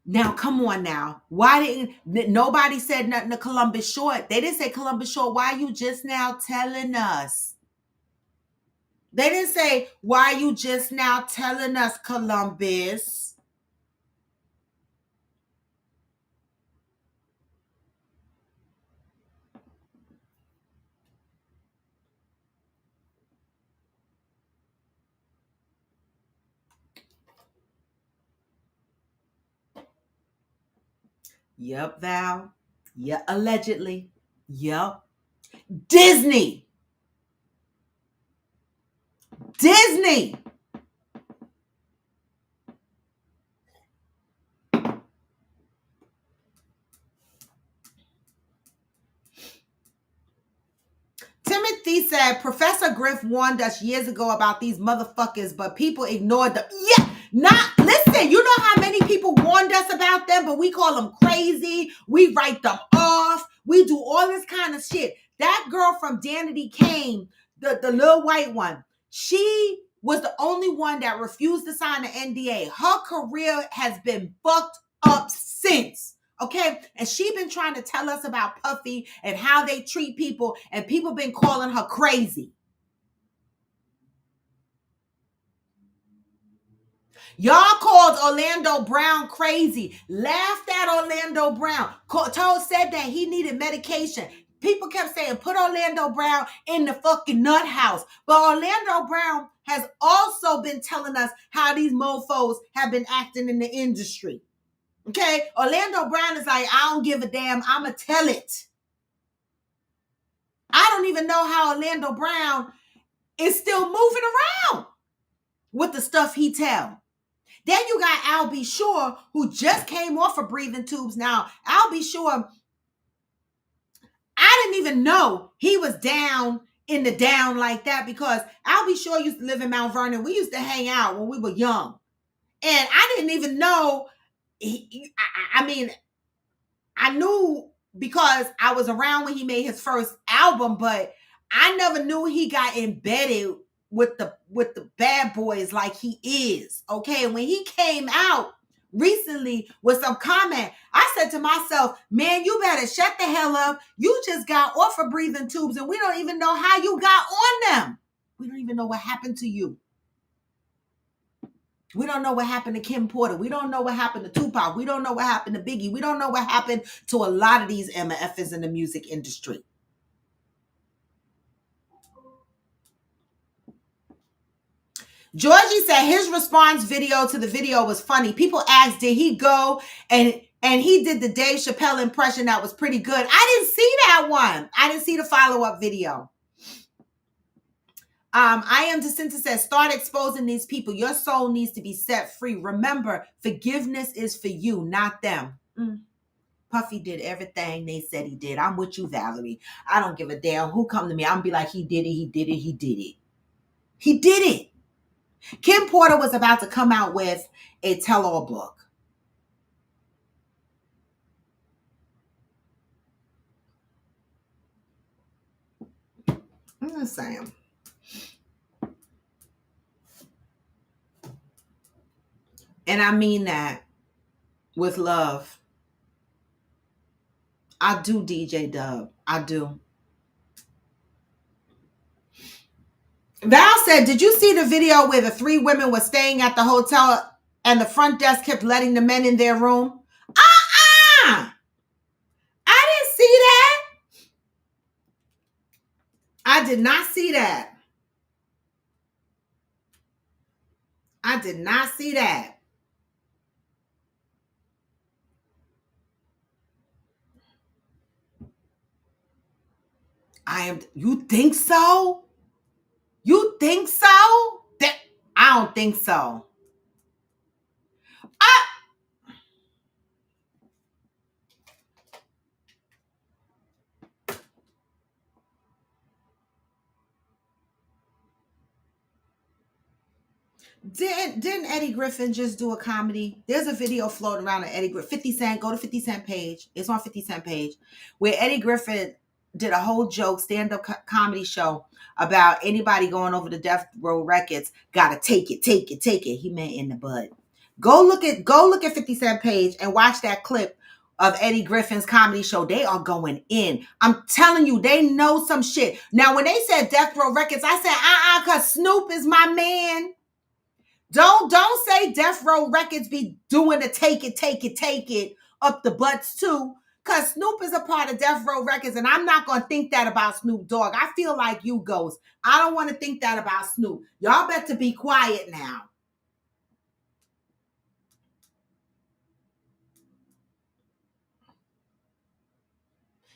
Now, come on now. Why didn't nobody said nothing to Columbus Short? They didn't say, Columbus Short, why are you just now telling us? They didn't say, why are you just now telling us, Columbus? Yep, Val. Yeah, allegedly. Yep. Disney. Timothy said, Professor Griff warned us years ago about these motherfuckers, but people ignored them. Yeah, listen, you know how many people warned us about them, but we call them crazy. We write them off. We do all this kind of shit. That girl from Danity Kane, the little white one, she was the only one that refused to sign the NDA. Her career has been fucked up since. Okay, and she been trying to tell us about Puffy and how they treat people, and people been calling her crazy. Y'all called Orlando Brown crazy, laughed at Orlando Brown, said that he needed medication. People kept saying, put Orlando Brown in the fucking nut house. But Orlando Brown has also been telling us how these mofos have been acting in the industry. Okay, Orlando Brown is like, I don't give a damn. I'ma tell it. I don't even know how Orlando Brown is still moving around with the stuff he tell. Then you got Al B. Sure, who just came off of breathing tubes. Now, Al B. Sure, I didn't even know he was down in the down like that because Al B. Sure used to live in Mount Vernon. We used to hang out when we were young. And I didn't even know, I knew because I was around when he made his first album, but I never knew he got embedded with the bad boys like he is. Okay, when he came out recently with some comment, I said to myself, man, you better shut the hell up. You just got off of breathing tubes and we don't even know how you got on them. We don't even know what happened to you. We don't know what happened to Kim Porter. We don't know what happened to Tupac. We don't know what happened to Biggie. We don't know what happened to a lot of these MFs in the music industry. Georgie said his response video to the video was funny. People asked, did he go? And he did the Dave Chappelle impression that was pretty good. I didn't see that one. I didn't see the follow-up video. I am Jacinta says, start exposing these people. Your soul needs to be set free. Remember, forgiveness is for you, not them. Puffy did everything they said he did. I'm with you, Valerie. I don't give a damn who come to me. I'm gonna be like, he did it, he did it, he did it. He did it. Kim Porter was about to come out with a tell-all book. I'm just saying. And I mean that with love. I do, DJ Dub. I do. Val said, did you see the video where the 3 women were staying at the hotel and the front desk kept letting the men in their room? I didn't see that. I did not see that. I did not see that. You think so? You think so? I don't think so. Didn't Eddie Griffin just do a comedy? There's a video floating around of Eddie Griffin. 50 Cent, go to 50 Cent page. It's on 50 Cent page, where Eddie Griffin did a whole joke stand-up comedy show about anybody going over to Death Row Records gotta take it. He meant in the bud. Go look at 50 Cent page and watch that clip of Eddie Griffin's comedy show. They are going in. I'm telling you, they know some shit. Now, when they said Death Row Records, I said, because Snoop is my man. Don't say Death Row Records be doing the take it up the butts too. Because Snoop is a part of Death Row Records, and I'm not going to think that about Snoop Dogg. I feel like you, Ghost. I don't want to think that about Snoop. Y'all better be quiet now.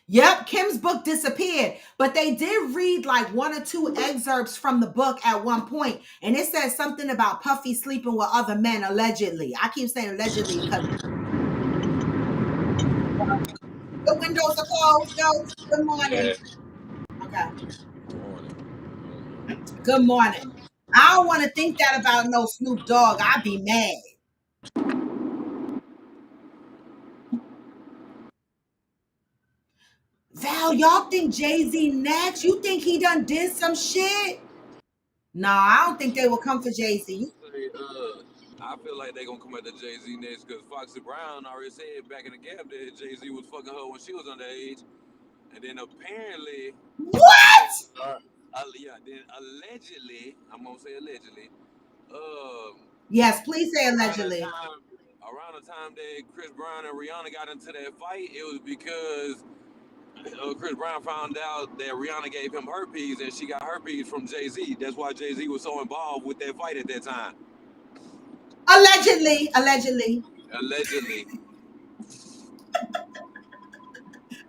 Yep, Kim's book disappeared, but they did read like 1 or 2 excerpts from the book at one point, and it says something about Puffy sleeping with other men, allegedly. I keep saying allegedly because the windows are closed. No, good morning. Okay. Good morning. I don't want to think that about no Snoop Dogg. I'd be mad. Val, y'all think Jay-Z next? You think he done did some shit? No, I don't think they will come for Jay-Z. I feel like they gonna come at the Jay-Z next because Foxy Brown already said back in the gap that Jay-Z was fucking her when she was underage, and then apparently, what? Then allegedly, I'm gonna say allegedly. Yes, please say allegedly. Around the time that Chris Brown and Rihanna got into that fight, it was because Chris Brown found out that Rihanna gave him herpes and she got herpes from Jay-Z. That's why Jay-Z was so involved with that fight at that time. Allegedly. Allegedly.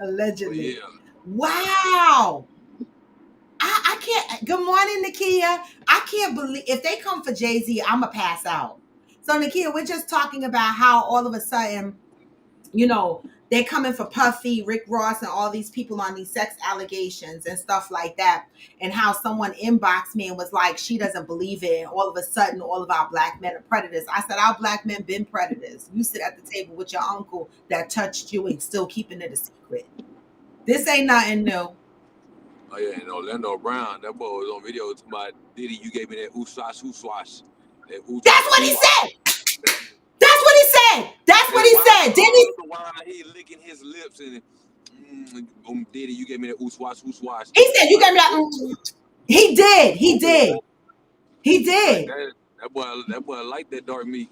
Yeah. Wow. I can't. Good morning, Nakia. I can't believe if they come for Jay-Z, I'm gonna pass out. So Nakia, we're just talking about how all of a sudden, they're coming for Puffy, Rick Ross, and all these people on these sex allegations and stuff like that. And how someone inboxed me and was like, she doesn't believe it. And all of a sudden, all of our black men are predators. I said, our black men been predators. You sit at the table with your uncle that touched you and still keeping it a secret. This ain't nothing new. Oh yeah, and Orlando Brown, that boy was on video to my Diddy. You gave me that ooh-swash. That's what he said. That's what he said. That's what he said. Didn't he? Why he licking his lips and Diddy, you gave me that ooh-swash. He said you gave me that. He did. Like that boy liked that dark meat.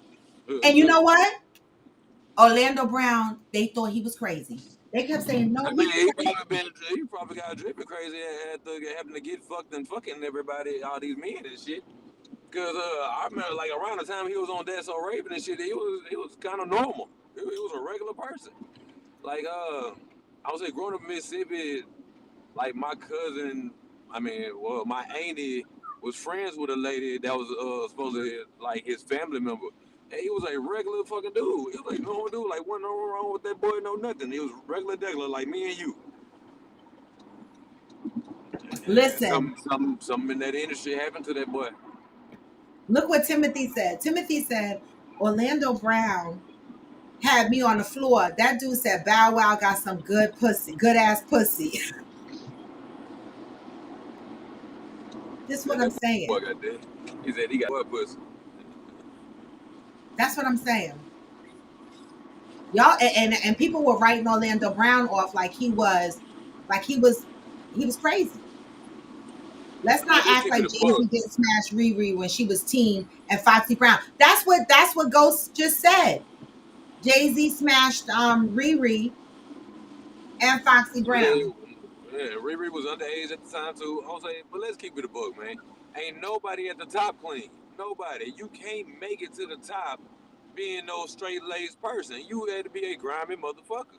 And you know what? Orlando Brown, they thought he was crazy. They kept saying, no, he probably got dripping crazy after having to get fucked and fucking everybody, all these men and shit. Because I remember, like, around the time he was on That's So Raven and shit, he was kind of normal. He was a regular person. Like, I would say growing up in Mississippi, like, my cousin, my auntie was friends with a lady that was supposedly, like, his family member. And he was a regular fucking dude. He was like normal dude, like wasn't no wrong with that boy, no nothing. He was regular, like me and you. And Listen, something in that industry happened to that boy. look what Timothy said. Timothy said Orlando Brown had me on the floor. That dude said Bow Wow got some good pussy, good ass pussy. This is what I'm That boy saying. got that. He said he got what pussy. That's what I'm saying. Y'all and people were writing Orlando Brown off like he was crazy. Let's I mean, not let's act keep it like a Jay-Z bug. didn't smash Riri when she was teen and Foxy Brown. That's what Ghost just said. Jay-Z smashed Riri and Foxy Brown. Yeah, Riri was underage at the time too. I was like, but let's keep it a book, man. Ain't nobody at the top clean. Nobody. You can't make it to the top being no straight laced person. You had to be a grimy motherfucker.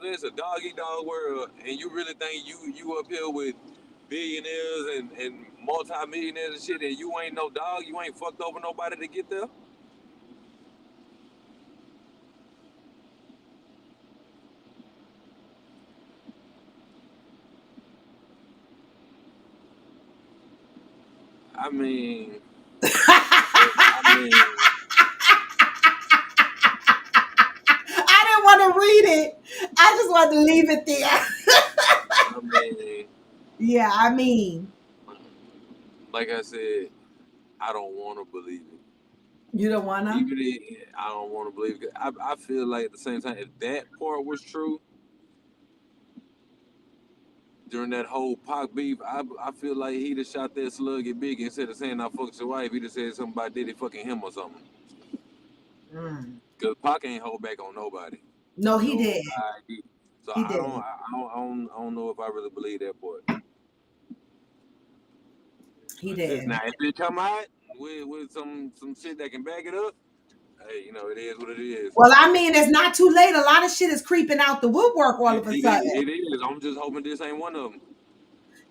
It's a dog eat dog world, and you really think you up here with billionaires and multi-millionaires and shit, and you ain't no dog. You ain't fucked over nobody to get there. I mean, I mean, I didn't want to read it. I just wanted to leave it there. I mean, Yeah, I mean, like I said, I don't want to believe it. you don't wanna? Even if I don't want to believe it, I feel like at the same time, if that part was true during that whole Pac beef, I feel like he'd have shot that slug at Big instead of saying I fucked your wife. He'd have said something about did he fucking him or something. Mm. Cause Pac ain't hold back on nobody. No, he did. Nobody. So He I did. don't, I don't, I don't, I don't know if I really believe that part. He did. Now, if it come out with some shit that can back it up, hey, it is what it is. Well, I mean, it's not too late. A lot of shit is creeping out the woodwork all It, of a it, sudden. it is. I'm just hoping this ain't one of them.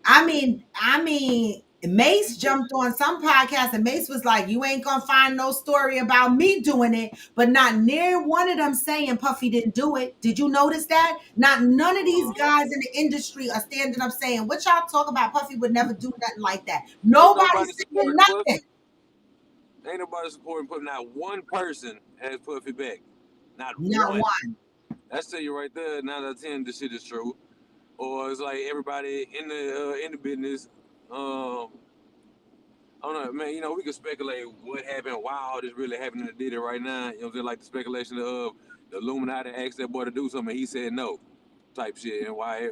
I mean, Mace jumped on some podcast and Mace was like, "You ain't gonna find no story about me doing it," but not near one of them saying Puffy didn't do it. Did you notice that? Not none of these guys in the industry are standing up saying, "What y'all talk about? Puffy would never do nothing like that." Ain't Nobody's nobody saying supporting nothing. Puffy. Ain't nobody supporting Puffy. Not one person has Puffy back. Not Not one. one. That's tell you right there. 9 out of 10, this shit is true. Or it's like everybody in the business. I don't know, man. We can speculate what happened, why all this really happening and did it right now. You know what I'm saying? Like the speculation of the Illuminati asked that boy to do something, he said no, type shit, and why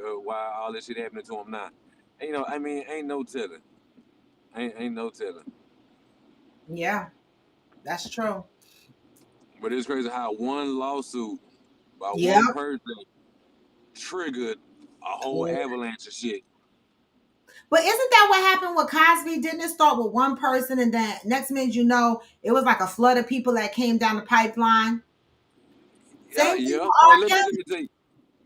all this shit happening to him now. And, I mean, ain't no telling. Ain't no telling. Yeah, that's true. But it's crazy how one lawsuit by Yeah. one person triggered a whole avalanche of shit. But isn't that what happened with Cosby? Didn't it start with one person and then next minute you know it was like a flood of people that came down the pipeline? Yeah, Same thing with yeah. But R. let Kelly. me tell you,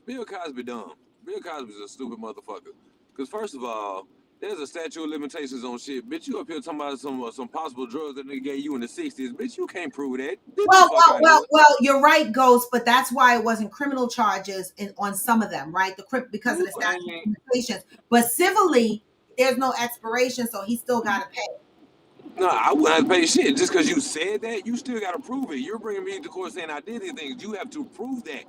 Bill Cosby dumb. Bill Cosby's a stupid motherfucker. Cause first of all, there's a statute of limitations on shit. Bitch, you up here talking about some possible drugs that nigga gave you in the '60s. Bitch, you can't prove that. Get the Well, fuck well, out of well, here. well, you're right, Ghost, but that's why it wasn't criminal charges on some of them, right? Because of the Who statute ain't? of limitations. But civilly, there's no expiration, so he still got to pay. No, I wouldn't have to pay shit. Just because you said that, you still got to prove it. You're bringing me to court saying I did these things. You have to prove that.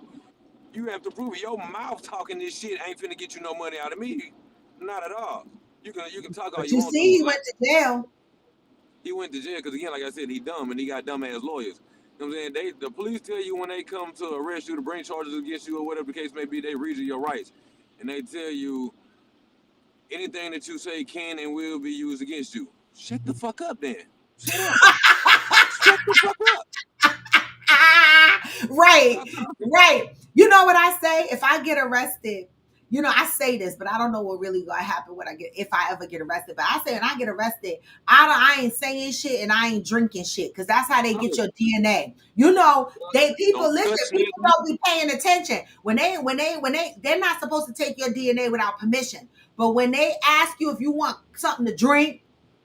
You have to prove it. Your mouth talking this shit ain't finna get you no money out of me. Not at all. You can talk all But you you want see, to. he Like went to jail. he went to jail because again, like I said, he dumb and he got dumbass lawyers. You know what I'm saying? The police tell you when they come to arrest you to bring charges against you or whatever the case may be, they read you your rights. And they tell you anything that you say can and will be used against you. Shut the fuck up then. Shut up. Shut the fuck up. Right, Stop talking. right. You know what I say? If I get arrested, I say this, but I don't know what really gonna happen when if I ever get arrested. But I say when I get arrested, I ain't saying shit and I ain't drinking shit because that's how they get No, your DNA. They people don't listen. touch People nothing. don't be paying attention they're not supposed to take your DNA without permission. But when they ask you if you want something to drink,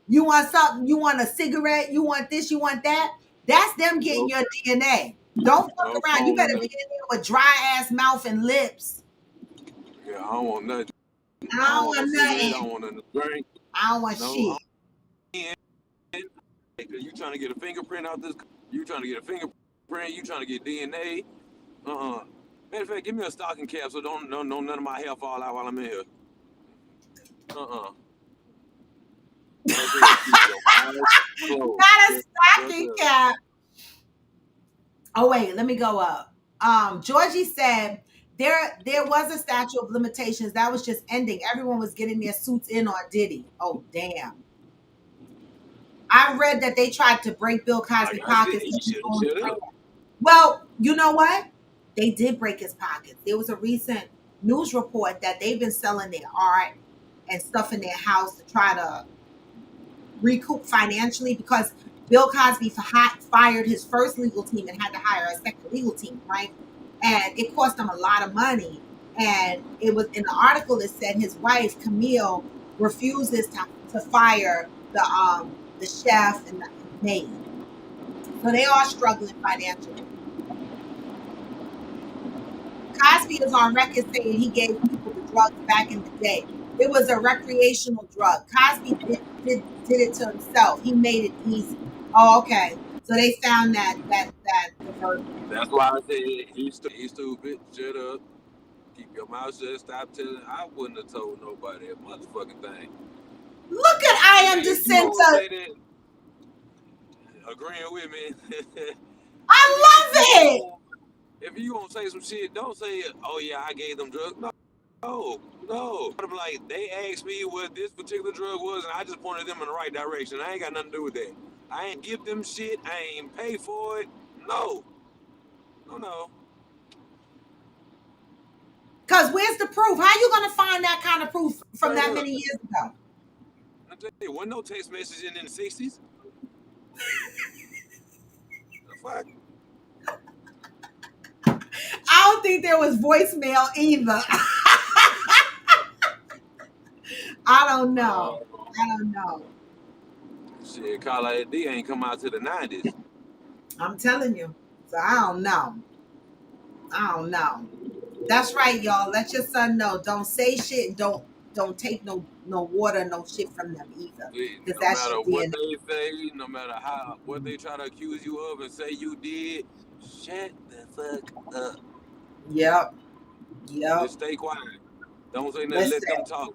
you want something, you want a cigarette, you want this, you want that. That's them getting your DNA. Don't fuck around. You better be in there with dry ass mouth and lips. Yeah, I don't want nothing. I I don't don't want no want cigarette. I nothing. don't want nothing to drink. I don't want No, shit. you trying to get a fingerprint out this? You trying to get a fingerprint? You trying to get DNA? Matter of fact, give me a stocking cap so don't none of my hair fall out while I'm in here. Not a stocking cap. Oh wait, let me go up. Georgie said there was a statute of limitations that was just ending. Everyone was getting their suits in on Diddy. Oh damn. I read that they tried to break Bill Cosby's pockets. Well, you know what? They did break his pockets. There was a recent news report that they've been selling their art and stuff in their house to try to recoup financially because Bill Cosby fired his first legal team and had to hire a second legal team, right? And it cost them a lot of money. And it was in the article, it said his wife, Camille, refuses to fire the chef and the maid. So they are struggling financially. Cosby is on record saying he gave people the drugs back in the day. It was a recreational drug. Cosby did it to himself. He made it easy. Oh, okay. So they found that diversion. That's why I said he's stupid. Shut up. Keep your mouth shut. Stop telling. I wouldn't have told nobody that motherfucking thing. Look at I am dissenter. Agreeing with me. I love it. If you gonna say some shit, don't say, "Oh yeah, I gave them drugs." No. I'm like, they asked me what this particular drug was, and I just pointed them in the right direction. I ain't got nothing to do with that. I ain't give them shit. I ain't pay for it. No. Cause where's the proof? How you gonna find that kind of proof from that many years ago? I tell you, wasn't no text messaging in the '60s. The fuck. I don't think there was voicemail either. I don't know. Shit, Call of D ain't come out to the '90s. I'm telling you. So I don't know. That's right, y'all. Let your son know. Don't say shit. Don't take no water, no shit from them either. No matter what they say, no matter what they try to accuse you of and say you did, shut the fuck up. Yep. Just stay quiet. Don't say nothing. Let them talk.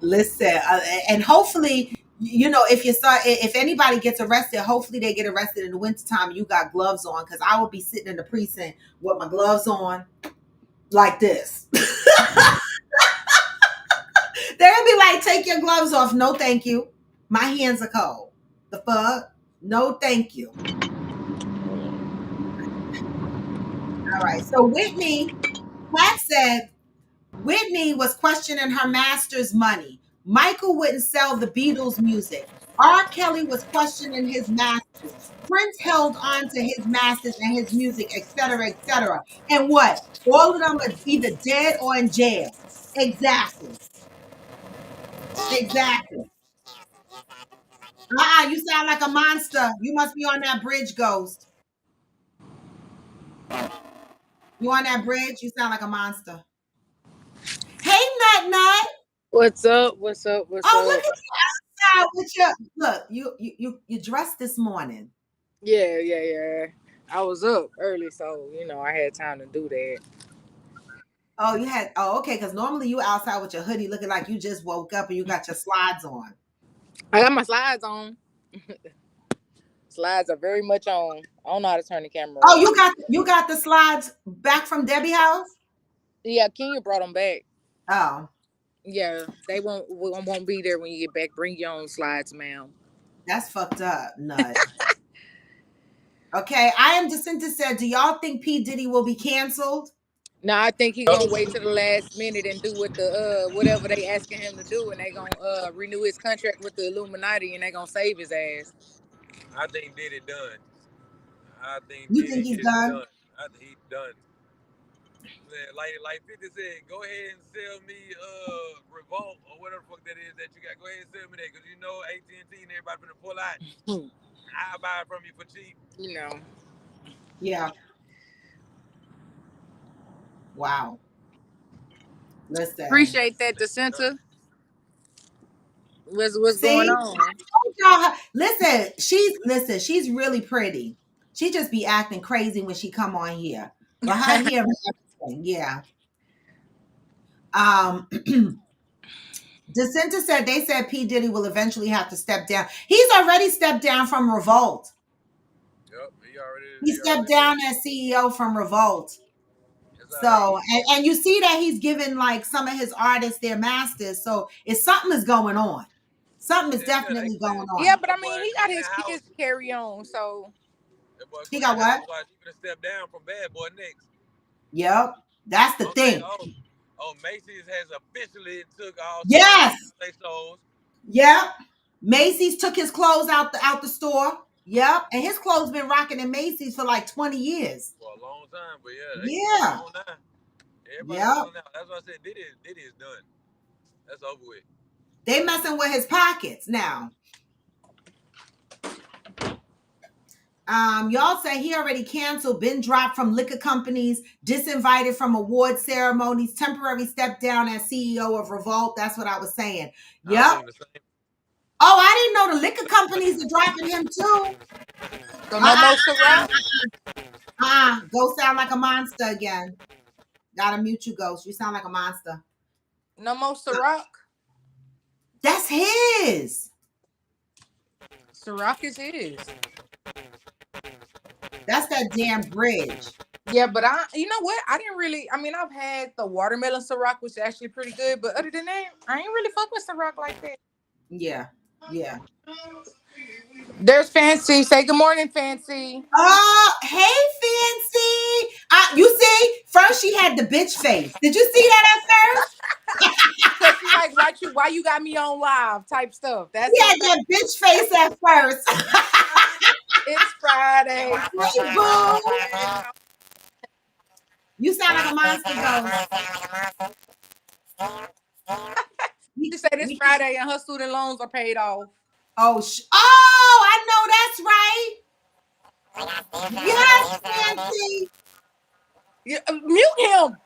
Listen, and hopefully, if anybody gets arrested, hopefully they get arrested in the wintertime. You got gloves on, because I would be sitting in the precinct with my gloves on, like this. They'll be like, "Take your gloves off." No, thank you. My hands are cold. The fuck? No, thank you. All right. So Pat said Whitney was questioning her master's money. Michael wouldn't sell the Beatles music. R. Kelly was questioning his masters. Prince held on to his masters and his music, etc., etc. And what? All of them are either dead or in jail. Exactly. You sound like a monster. You must be on that bridge, Ghost. You on that bridge? You sound like a monster. Hey, Nut. What's up? Look at you outside with you dressed this morning. Yeah. I was up early, so I had time to do that. Oh, you had okay, because normally you outside with your hoodie looking like you just woke up and you got your slides on. I got my slides on. Slides are very much on. I don't know how to turn the camera Oh, on. you got the slides back from Debbie house? Yeah, Kenya brought them back. Oh. Yeah, they won't be there when you get back. Bring your own slides, ma'am. That's fucked up, Nut. Okay, I am Jacinta said, do y'all think P. Diddy will be canceled? No, I think he gonna wait to the last minute and do what whatever they asking him to do, and they gonna renew his contract with the Illuminati, and they gonna save his ass. I think Diddy done. You think he's done? I think he's done. Like 50 said, go ahead and sell me Revolt or whatever the fuck that is that you got. Go ahead and sell me that, because AT&T and everybody finna pull out. I buy it from you for cheap. You know. Yeah. Wow. Listen. Appreciate that, the center. What's going See, on? listen, she's really pretty. She just be acting crazy when she come on here. But her hair and everything, yeah. Um DeSanta said they said P. Diddy will eventually have to step down. He's already stepped down from Revolt. Yep, He he stepped already did down it. as CEO from Revolt. It's all right. So, and you see that he's giving like some of his artists their masters. So, it's something is going on. Something is Yeah, they definitely going clean. Yeah, on. but I That mean, boy he got cleaning his kids to house. carry on, so That boy He got cleaning what? housewives. He gonna step down from Bad Boy next. Yep. That's the Okay. thing. Oh, Macy's has officially took all sales Yes. from their stores Yep. Macy's took his clothes out the store. Yep. And his clothes been rocking in Macy's for like 20 years. for a long time. But yeah, they Yeah. gone now. Everybody Yep. gone now. That's why I said Diddy is done. That's over with. They messing with his pockets now. Y'all say he already canceled, been dropped from liquor companies, disinvited from award ceremonies, temporary step down as CEO of Revolt. That's what I was saying. I Yep. seen the same. Oh, I didn't know the liquor companies are dropping him too. so no more Ciroc. Go sound like a monster again. Gotta mute you, Ghost. You sound like a monster. No more Ciroc. That's his. Ciroc is his. That's that damn bridge. Yeah, but you know what? I didn't really. I mean, I've had the watermelon Ciroc, which is actually pretty good. But other than that, I ain't really fuck with Ciroc like that. Yeah. Yeah. There's Fancy. Say good morning, Fancy. Oh, hey, Fancy. You see, first she had the bitch face. Did you see that at first? Cause she like, why you got me on live type stuff. That's She what. had that bitch face at first. It's Friday. Hey, boo. You sound like a monster, though. She said it's Friday and her student loans are paid off. Oh, I know that's right. Yes, Fancy. Mute him.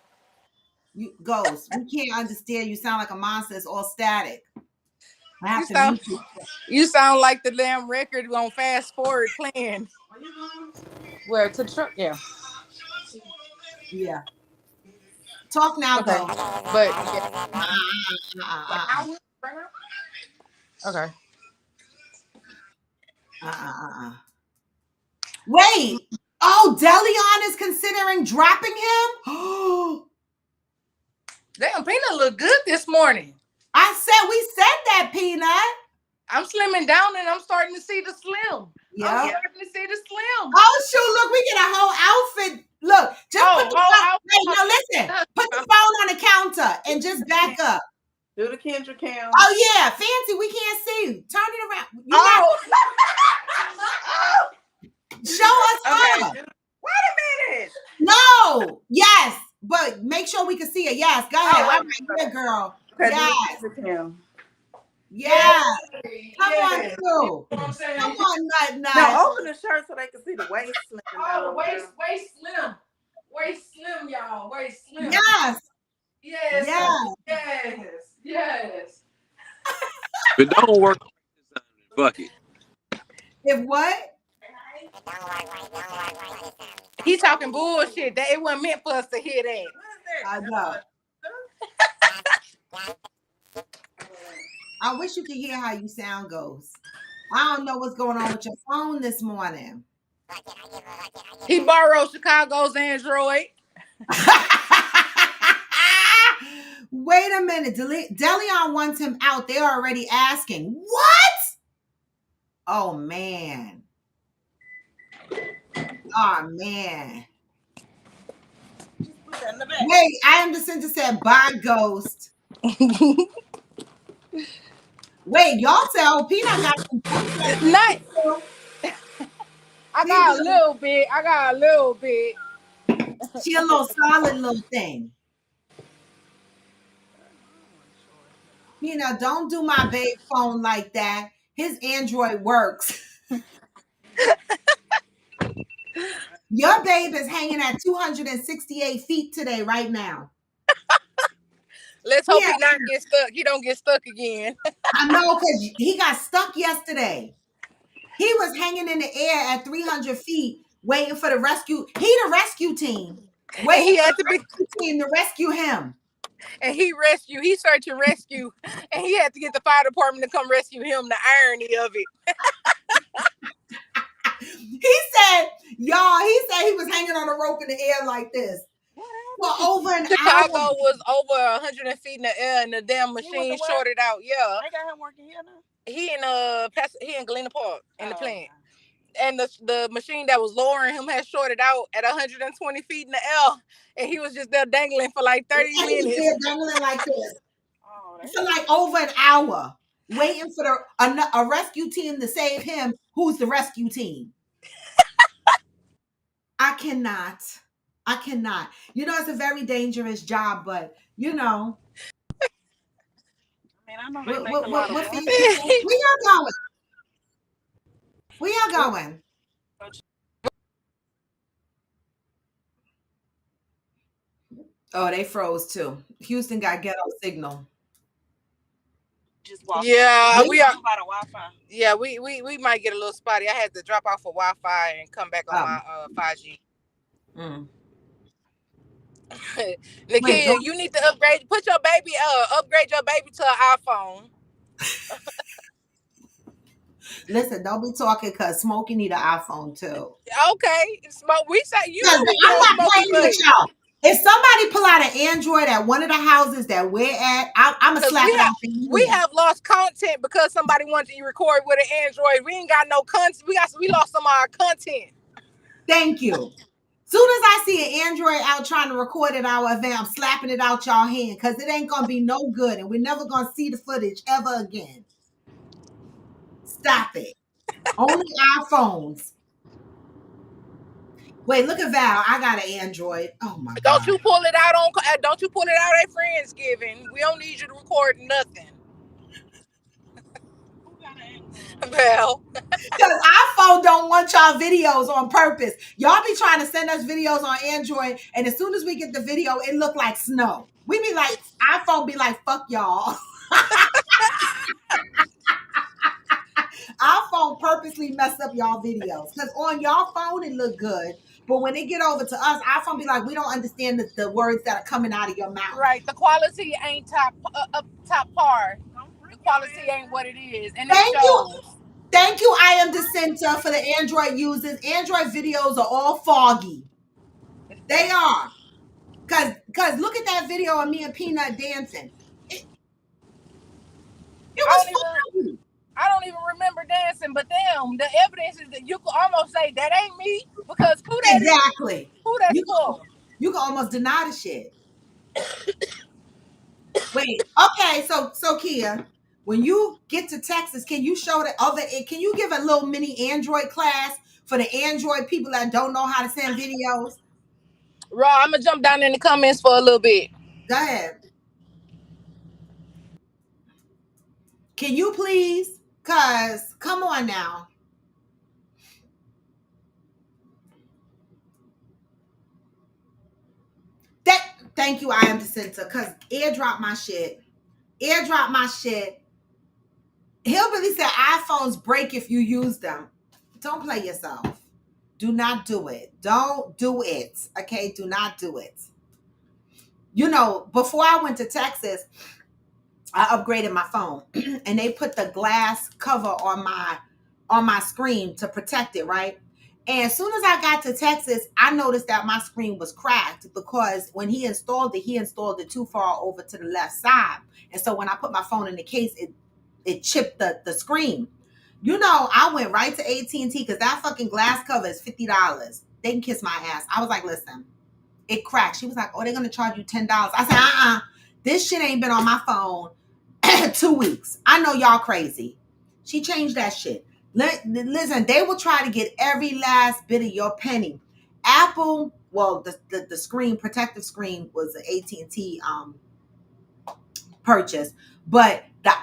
You Ghost. We can't understand. You sound like a monster. It's all static. I have to sound, mute you. you sound like the damn record on fast forward playing. Where to the truck? Yeah. Yeah. Talk now, Okay. Ghost. But okay. Wait. Oh, Deleon is considering dropping him? Damn, Peanut look good this morning. We said that, Peanut. I'm slimming down and I'm starting to see the slim. Yeah. I'm starting to see the slim. Oh, shoot. Look, we get a whole outfit. Look, just put the phone. Wait, no, listen. Put the phone on the counter and just back up. Do the Kendra cam. Oh, yeah. Fancy, we can't see you. Turn it around. Show us up. Wait a minute. No. Yes. But make sure we can see it. Yes. Go ahead. All right. Good girl. Okay, Yes. do the Kendra cam. Yes. Come on through. Come on, nut. Now open the shirt so they can see the waist slim. Oh, waist slim. Waist slim, y'all. Waist slim. Yes. Yes. Yes. Yes. If it don't work, fuck it. If what? He talking bullshit. That it wasn't meant for us to hear that. I know. I wish you could hear how you sound, Ghost. I don't know what's going on with your phone this morning. He borrowed Chicago's Android. Wait a minute. Deleon wants him out. They're already asking. What? Oh, man. Oh, man. Wait, I am the center said, bye, Ghost. Wait, y'all said, oh, Peanut got some. Nice. I got a little bit. She a little solid little thing. Peanut, don't do my babe phone like that. His Android works. Your babe is hanging at 268 feet today, right now. Let's hope Yeah, he not get stuck. He don't get stuck again. I know, because he got stuck yesterday. He was hanging in the air at 300 feet, waiting for the rescue. He the rescue team, And waiting he for had the to be rescue team to rescue him. and he search and rescue. And he had to get the fire department to come rescue him. The irony of it. He said, y'all, he said he was hanging on a rope in the air like this for over an Chicago hour. was over 100 feet in the air, and the damn machine shorted out. Yeah, They got him working here now. He in Galena Park in the plant, and the machine that was lowering him had shorted out at 120 feet in the air, and he was just there dangling for like 30 And he's minutes. there dangling like this for like over an hour, waiting for a rescue team to save him. Who's the rescue team? I cannot. I cannot. You know, it's a very dangerous job, but you know, I mean, I know they make a lot of what money. feeds people? Where y'all going? Where y'all going? Oh, they froze too. Houston got ghetto signal. Just walk. Yeah, We we are. About a Wi-Fi. Yeah, we might get a little spotty. I had to drop off for Wi-Fi and come back on my 5G. mm. Wait, Nakia, don't you need to upgrade. Upgrade your baby to an iPhone. listen. Don't be talking because Smokey need an iPhone too. Okay, smoke. We say you Because know we get I'm on not Smokey playing with butt y'all. If somebody pull out an Android at one of the houses that we're at, I'm gonna because slap it out for we you. have lost content because somebody wanted to record with an Android. We ain't got no content. We lost some of our content. Thank you. Soon as I see an Android out trying to record at our event, I'm slapping it out y'all hand because it ain't gonna be no good, and we're never gonna see the footage ever again. Stop it. Only iPhones. Wait, look at Val. I got an Android. Oh my Don't god. you pull it out on? Don't you pull it out at Friendsgiving? We don't need you to record nothing. Well, Because iPhone don't want y'all videos on purpose. Y'all be trying to send us videos on Android, and as soon as we get the video, it look like snow. We be like, iPhone be like, fuck y'all. Our phone purposely mess up y'all videos. Because on y'all phone, it look good. But when they get over to us, our phone be like, we don't understand the words that are coming out of your mouth. right. The quality ain't top par. The quality ain't what it is, and it Thank you. shows. Thank you, I am the center for the Android users. Android videos are all foggy. They are. Cause look at that video of me and Peanut dancing. It I was don't even foggy. I don't even remember dancing, but damn, the evidence is that you could almost say that ain't me because who that is? Exactly. Who that's You can, for? you can almost deny the shit. Wait, okay, so Kia, when you get to Texas, can you show the other? Can you give a little mini Android class for the Android people that don't know how to send videos? Raw, I'm gonna jump down in the comments for a little bit. Go ahead. Can you please? Cause come on now. Thank you, I am the center. Cause airdrop my shit. Airdrop my shit. Hillbilly said iPhones break if you use them. Don't play yourself. Do not do it. Don't do it. Okay, do not do it. You know, before I went to Texas, I upgraded my phone and they put the glass cover on my screen to protect it, right? And as soon as I got to Texas, I noticed that my screen was cracked because when he installed it too far over to the left side. And so when I put my phone in the case, it chipped the screen. You know, I went right to AT&T because that fucking glass cover is $50. They can kiss my ass. I was like, listen, it cracked. She was like, oh, they're going to charge you $10. I said, this shit ain't been on my phone 2 weeks. I know y'all crazy. She changed that shit. Listen, they will try to get every last bit of your penny. Apple, well, the screen, protective screen was an AT&T purchase, but the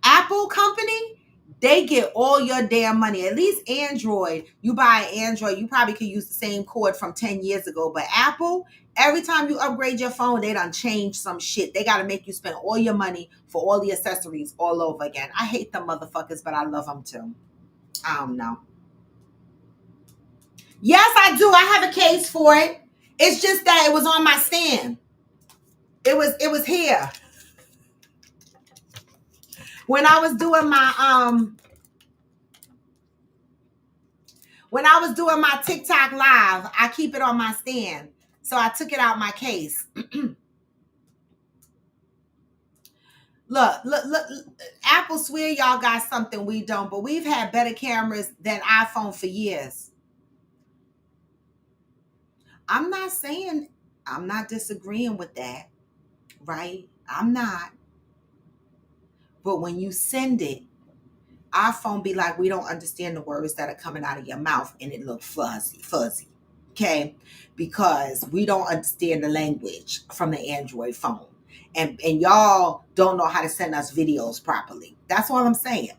Apple company, They get all your damn money. At least Android, you buy an Android, you probably could use the same cord from 10 years ago. But Apple, every time you upgrade your phone, they done change some shit. They got to make you spend all your money for all the accessories all over again. I hate them motherfuckers, but I love them too. I don't know. Yes, I do. I have a case for it. It's just that it was on my stand. It was here. When I was doing my TikTok live, I keep it on my stand. So I took it out my case. Look, Apple swear y'all got something we don't, but we've had better cameras than iPhone for years. I'm not disagreeing with that, right? I'm not. But when you send it, iPhone be like, we don't understand the words that are coming out of your mouth, and it look fuzzy. Okay? Because we don't understand the language from the Android phone. And y'all don't know how to send us videos properly. That's all I'm saying.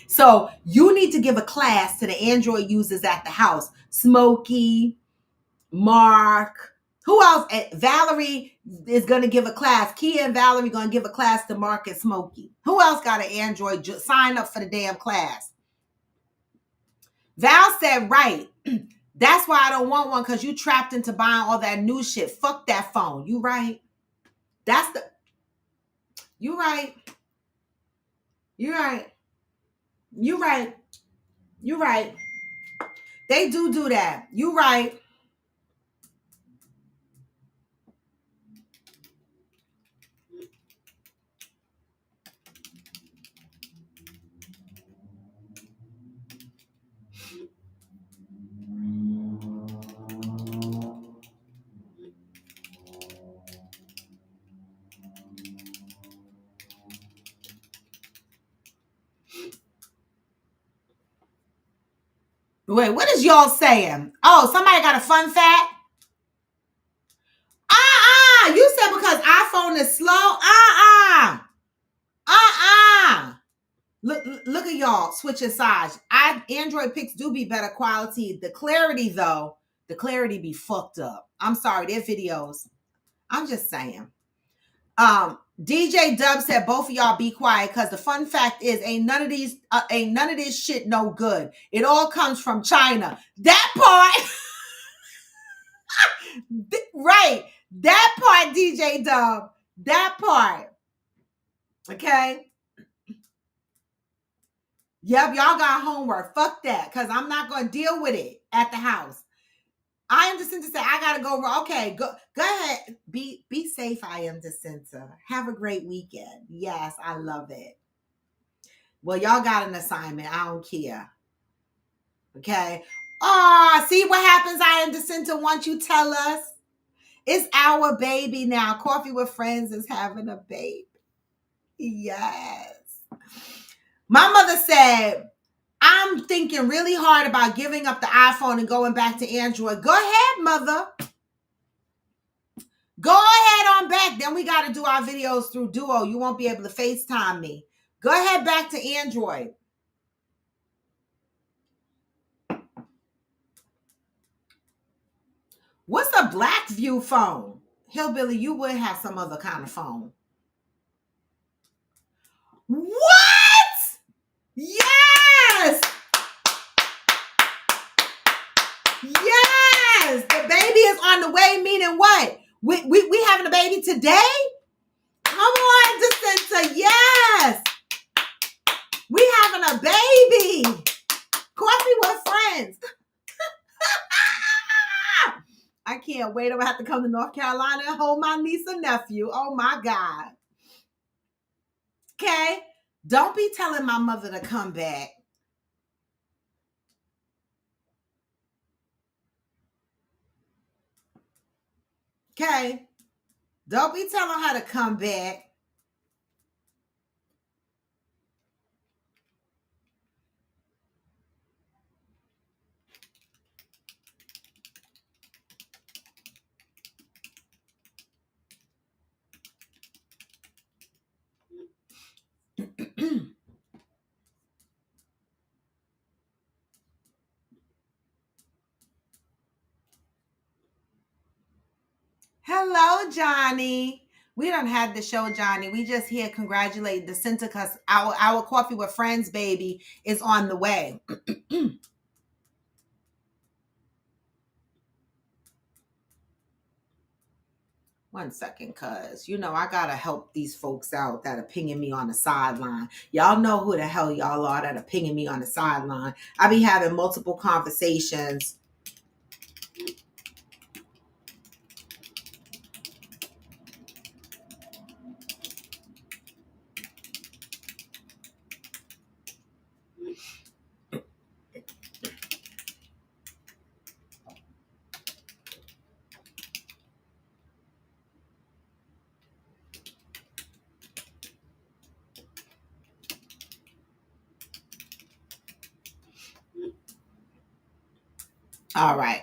So you need to give a class to the Android users at the house. Smokey, Mark, who else? Valerie is going to give a class. Kia and Valerie going to give a class to Mark and Smokey. Who else got an Android? Sign up for the damn class. Val said, right. That's why I don't want one, because you trapped into buying all that new shit. Fuck that phone. You right. You right. You right. You right. You right. They do that. You right. Wait, what is y'all saying? Oh, somebody got a fun fact? You said because iPhone is slow? Look at y'all switching sides. Android pics do be better quality. The clarity be fucked up. I'm sorry, their videos. I'm just saying. DJ Dub said both of y'all be quiet, because the fun fact is ain't none of this shit no good. It all comes from China. That part. Right. That part, DJ Dub. That part. Okay. Yep, y'all got homework. Fuck that, because I'm not going to deal with it at the house. I am DeCenter say I gotta go. Okay, go ahead. Be safe. I am DeCenter. Have a great weekend. Yes, I love it. Well, y'all got an assignment. I don't care. Okay. See what happens. I am DeCenter once you tell us. It's our baby now. Coffee with Friends is having a baby. Yes. My mother said, I'm thinking really hard about giving up the iPhone and going back to Android. Go ahead, mother. Go ahead on back. Then we got to do our videos through Duo. You won't be able to FaceTime me. Go ahead back to Android. What's a Blackview phone? Hillbilly, you would have some other kind of phone. What? Yes! Yes! The baby is on the way, meaning what? We having a baby today? Come on, DeCenter. Yes! We having a baby. Coffee with Friends. I can't wait. I'm going to have to come to North Carolina and hold my niece and nephew. Oh, my God. Okay? Don't be telling my mother to come back. Okay? Don't be telling her to come back. Hello, Johnny. We don't have the show, Johnny. We just here congratulate the center because our Coffee with Friends baby is on the way. One second, cuz I gotta help these folks out that are pinging me on the sideline. Y'all know who the hell y'all are that are pinging me on the sideline. I be having multiple conversations. All right.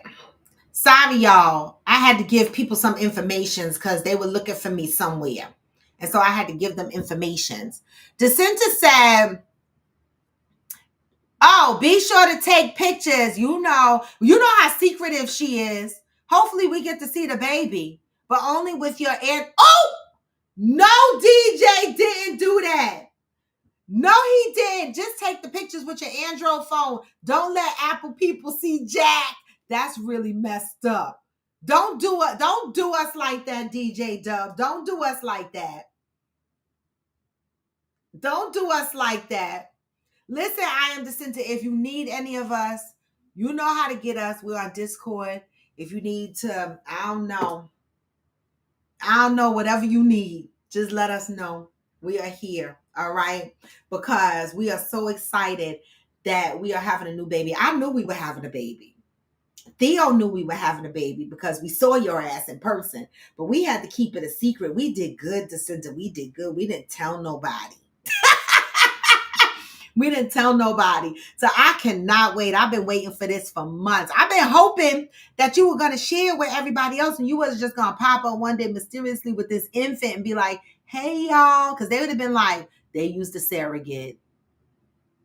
Sorry, y'all. I had to give people some information because they were looking for me somewhere. And so I had to give them informations. Jacinta said, oh, be sure to take pictures. You know how secretive she is. Hopefully we get to see the baby, but only with your aunt. Oh, no, DJ didn't do that. No, he didn't. Just take the pictures with your Android phone. Don't let Apple people see Jack. That's really messed up. Don't do us like that, DJ Dub. Don't do us like that. Don't do us like that. Listen, I am Jacinta. If you need any of us, you know how to get us. We're on Discord. If you need to, I don't know, whatever you need, just let us know. We are here, all right? Because we are so excited that we are having a new baby. I knew we were having a baby. Theo knew we were having a baby because we saw your ass in person, but we had to keep it a secret. We did good, Jacinta. We did good. We didn't tell nobody. We didn't tell nobody. So I cannot wait. I've been waiting for this for months. I've been hoping that you were going to share with everybody else and you was just going to pop up one day mysteriously with this infant and be like, hey, y'all. Because they would have been like, they used a surrogate.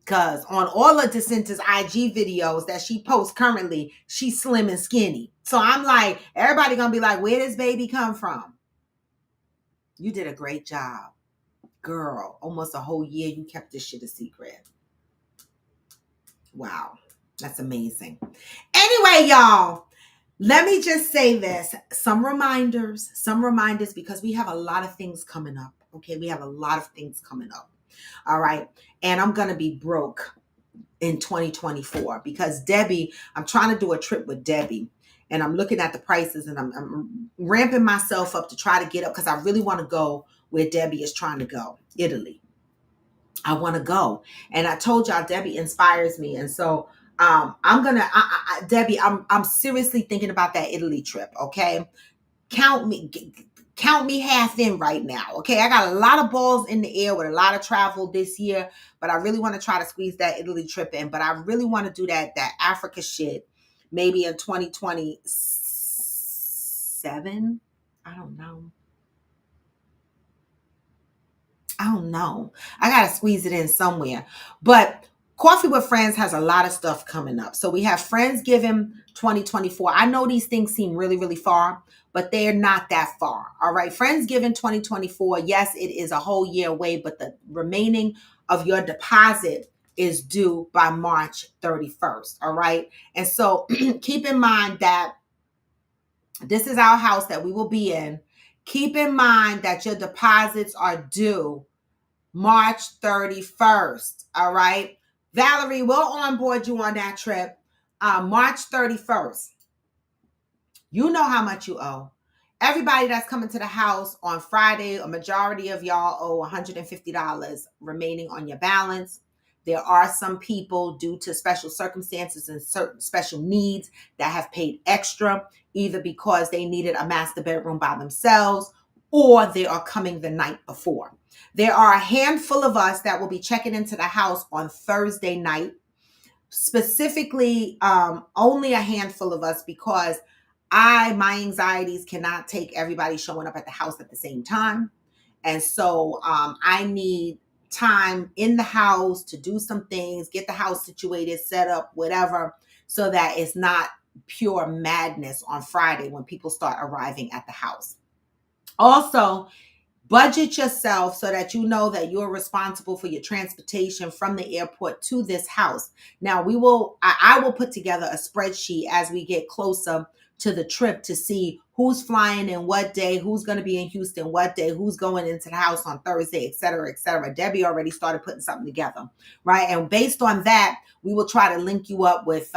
Because on all of Jacinta's IG videos that she posts currently, she's slim and skinny. So I'm like, everybody going to be like, where does baby come from? You did a great job. Girl, almost a whole year you kept this shit a secret. Wow, that's amazing. Anyway, y'all, let me just say this. Some reminders because we have a lot of things coming up. Okay, we have a lot of things coming up. All right, and I'm going to be broke in 2024 because Debbie, I'm trying to do a trip with Debbie. And I'm looking at the prices and I'm ramping myself up to try to get up because I really want to go where Debbie is trying to go, Italy. I want to go. And I told y'all Debbie inspires me. And so I'm going to, Debbie, I'm seriously thinking about that Italy trip. Okay. Count me half in right now. Okay. I got a lot of balls in the air with a lot of travel this year, but I really want to try to squeeze that Italy trip in. But I really want to do that Africa shit maybe in 2027. I don't know. I got to squeeze it in somewhere. But Coffee with Friends has a lot of stuff coming up. So we have Friendsgiving 2024. I know these things seem really, really far, but they're not that far. All right. Friendsgiving 2024. Yes, it is a whole year away, but the remaining of your deposit is due by March 31st. All right. And so keep in mind that this is our house that we will be in. Keep in mind that your deposits are due March 31st. All right. Valerie, we'll onboard you on that trip. March 31st. You know how much you owe. Everybody that's coming to the house on Friday, a majority of y'all owe $150 remaining on your balance. There are some people due to special circumstances and certain special needs that have paid extra, either because they needed a master bedroom by themselves or they are coming the night before. There are a handful of us that will be checking into the house on Thursday night. Specifically, only a handful of us because my anxieties cannot take everybody showing up at the house at the same time. And so I need time in the house to do some things, get the house situated, set up, whatever, so that it's not pure madness on Friday when people start arriving at the house. Also, budget yourself so that you know that you're responsible for your transportation from the airport to this house. Now, I will put together a spreadsheet as we get closer to the trip to see who's flying in what day, who's going to be in Houston what day, who's going into the house on Thursday, et cetera, et cetera. Debbie already started putting something together, right? And based on that, we will try to link you up with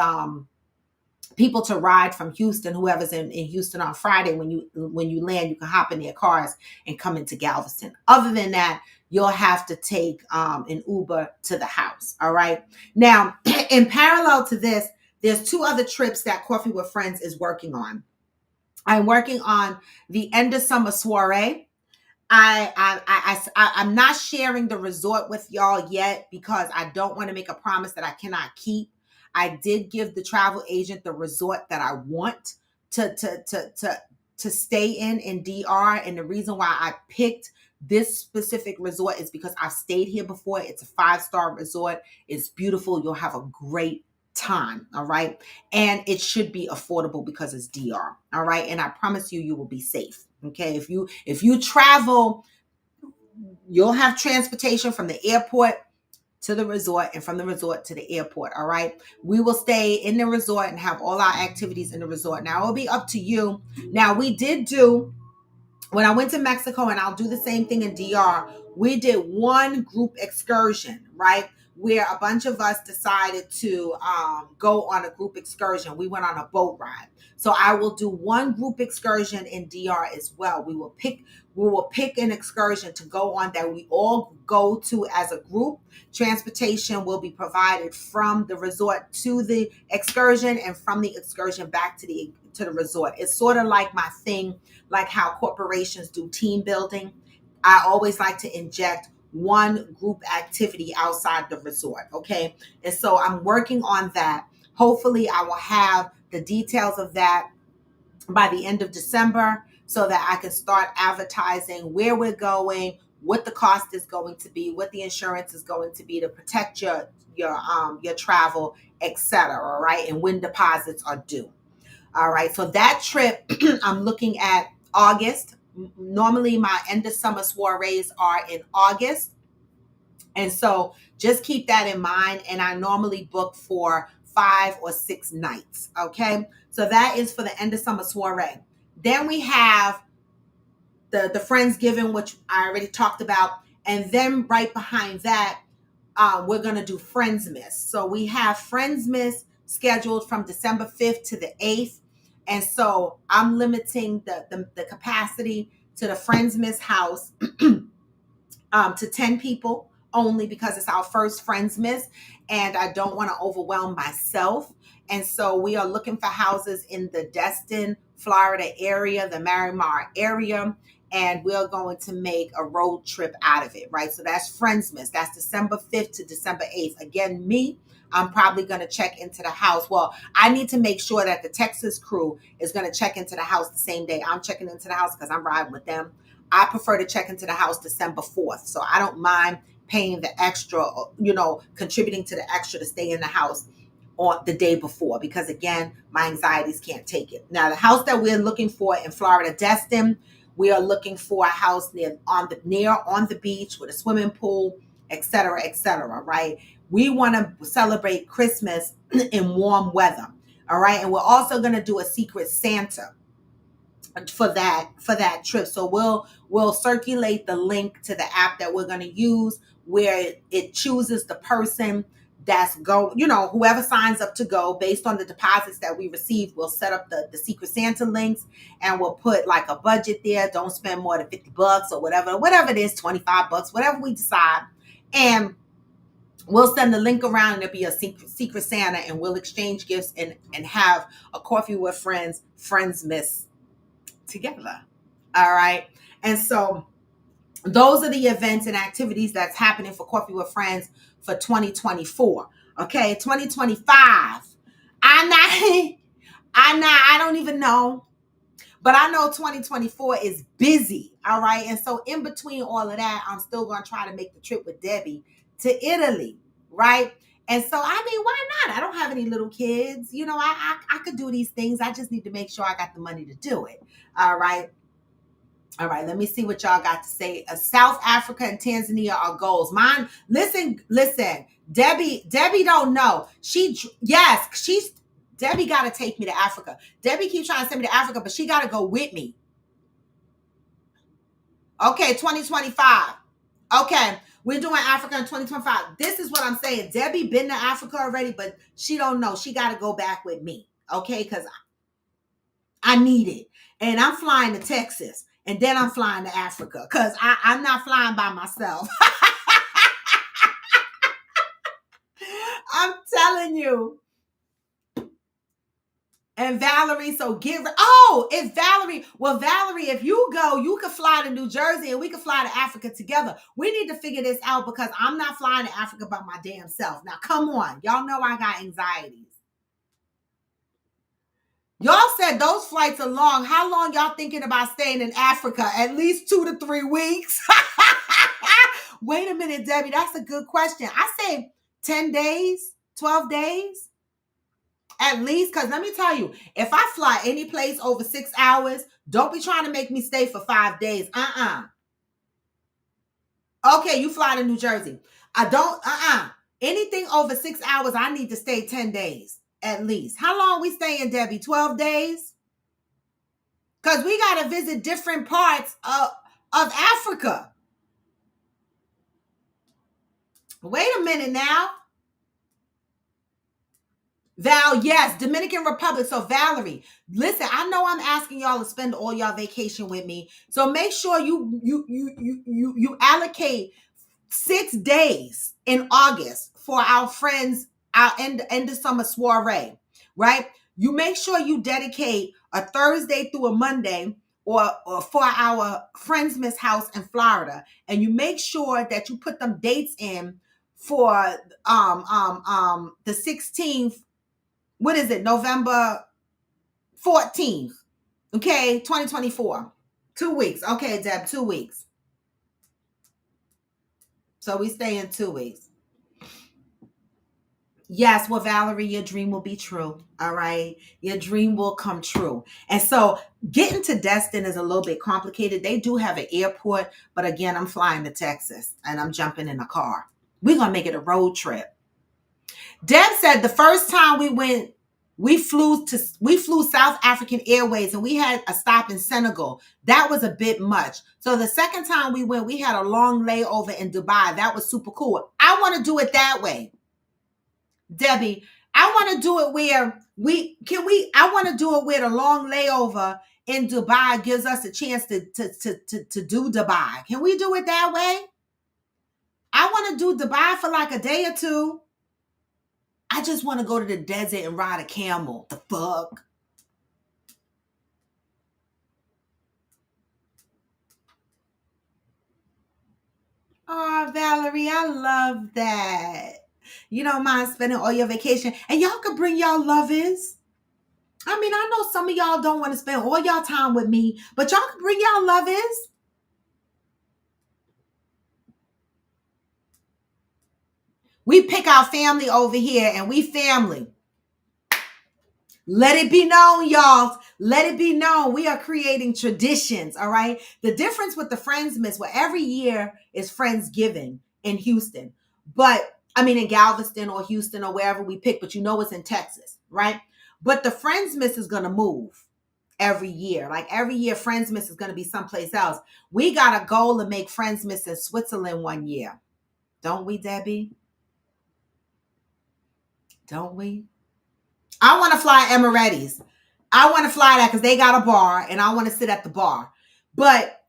people to ride from Houston. Whoever's in Houston on Friday, when you land, you can hop in their cars and come into Galveston. Other than that, you'll have to take an Uber to the house. All right. Now, in parallel to this, there's 2 other trips that Coffee with Friends is working on. I'm working on the end of summer soiree. I'm not sharing the resort with y'all yet because I don't want to make a promise that I cannot keep. I did give the travel agent the resort that I want to stay in DR, and the reason why I picked this specific resort is because I've stayed here before. It's a 5-star resort. It's beautiful. You'll have a great time. All right. And it should be affordable because it's DR. All right. And I promise you, you will be safe. Okay. If you travel, you'll have transportation from the airport to the resort and from the resort to the airport. All right. We will stay in the resort and have all our activities in the resort. Now it'll be up to you. Now we did do, when I went to Mexico, and I'll do the same thing in DR, we did one group excursion, right? Where a bunch of us decided to go on a group excursion. We went on a boat ride. So I will do one group excursion in DR as well. We will pick an excursion to go on that we all go to as a group. Transportation will be provided from the resort to the excursion and from the excursion back to the resort. It's sort of like my thing, like how corporations do team building. I always like to inject one group activity outside the resort. Okay. And so I'm working on that. Hopefully I will have the details of that by the end of December so that I can start advertising where we're going, what the cost is going to be, what the insurance is going to be to protect your travel, etc. All right. And when deposits are due. All right. So that trip, I'm looking at August. Normally my end of summer soirees are in August. And so just keep that in mind. And I normally book for 5 or 6 nights. Okay. So that is for the end of summer soiree. Then we have the Friendsgiving, which I already talked about. And then right behind that, we're going to do Friendsmas. So we have Friendsmas scheduled from December 5th to the 8th. And so I'm limiting the capacity to the Friendsmas house to 10 people only because it's our first Friendsmas and I don't want to overwhelm myself. And so we are looking for houses in the Destin, Florida area, the Miramar area, and we're going to make a road trip out of it, right? So that's Friendsmas. That's December 5th to December 8th. Again, I'm probably going to check into the house. Well, I need to make sure that the Texas crew is going to check into the house the same day I'm checking into the house because I'm riding with them. I prefer to check into the house December 4th. So I don't mind paying the extra, contributing to the extra to stay in the house on the day before, because again, my anxieties can't take it. Now, the house that we're looking for in Florida, Destin, we are looking for a house near on the beach with a swimming pool, et cetera, right? We want to celebrate Christmas in warm weather. All right. And we're also going to do a Secret Santa for that trip. So we'll circulate the link to the app that we're going to use where it chooses the person that's whoever signs up to go based on the deposits that we receive. We'll set up the Secret Santa links and we'll put like a budget there. Don't spend more than $50 or whatever it is, $25, whatever we decide. And we'll send the link around and it'll be a Secret Santa and we'll exchange gifts and have a Coffee with Friends Friendsmas together. All right. And so those are the events and activities that's happening for Coffee with Friends for 2024. Okay. 2025. I don't even know, but I know 2024 is busy. All right. And so in between all of that, I'm still going to try to make the trip with Debbie to Italy. Right. And so, why not? I don't have any little kids. I could do these things. I just need to make sure I got the money to do it. All right. All right, let me see what y'all got to say. South Africa and Tanzania are goals. Mine, listen. Debbie don't know. Debbie got to take me to Africa. Debbie keeps trying to send me to Africa, but she got to go with me. Okay, 2025. Okay, we're doing Africa in 2025. This is what I'm saying. Debbie been to Africa already, but she don't know. She got to go back with me. Okay, because I need it. And I'm flying to Texas. And then I'm flying to Africa. Because I'm not flying by myself. I'm telling you. And Valerie, so if Valerie, if you go, you could fly to New Jersey and we could fly to Africa together. We need to figure this out because I'm not flying to Africa by my damn self. Now, come on. Y'all know I got anxieties. Y'all said those flights are long. How long y'all thinking about staying in Africa? At least 2 to 3 weeks. Wait a minute, Debbie. That's a good question. I say 10 days, 12 days. At least, because let me tell you, if I fly any place over 6 hours, don't be trying to make me stay for 5 days. Okay, you fly to New Jersey. I don't, anything over 6 hours, I need to stay 10 days at least. How long we staying, Debbie? 12 days? Because we got to visit different parts of Africa. Wait a minute now. Val, yes, Dominican Republic. So Valerie, listen, I know I'm asking y'all to spend all y'all vacation with me. So make sure you allocate 6 days in August for our friends, our end of summer soiree, right? You make sure you dedicate a Thursday through a Monday or for our Friendsmas house in Florida. And you make sure that you put them dates in for the 16th. What is it? November 14th. Okay, 2024. 2 weeks. Okay, Deb, 2 weeks. So we stay in 2 weeks. Yes, well, Valerie, your dream will be true. All right. Your dream will come true. And so getting to Destin is a little bit complicated. They do have an airport, but again, I'm flying to Texas and I'm jumping in a car. We're going to make it a road trip. Deb said the first time we went, we flew South African Airways and we had a stop in Senegal. That was a bit much. So the second time we went, we had a long layover in Dubai. That was super cool. I want to do it that way. Debbie, I want to do it where I want to do it where the long layover in Dubai gives us a chance to do Dubai. Can we do it that way? I want to do Dubai for like a day or two. I just want to go to the desert and ride a camel. The fuck? Oh, Valerie, I love that. You don't mind spending all your vacation. And y'all could bring y'all lovers. I mean, I know some of y'all don't want to spend all y'all time with me, but y'all can bring y'all lovers. We pick our family over here and we family. Let it be known, y'all. Let it be known. We are creating traditions, all right? The difference with the Friendsmas, well, every year is Friendsgiving in Houston. But, I mean, in Galveston or Houston or wherever we pick, but you know it's in Texas, right? But the Friendsmas is going to move every year. Like every year, Friendsmas is going to be someplace else. We got a goal to make Friendsmas in Switzerland one year. Don't we, Debbie? Don't we? I want to fly Emirates. I want to fly that because they got a bar and I want to sit at the bar. But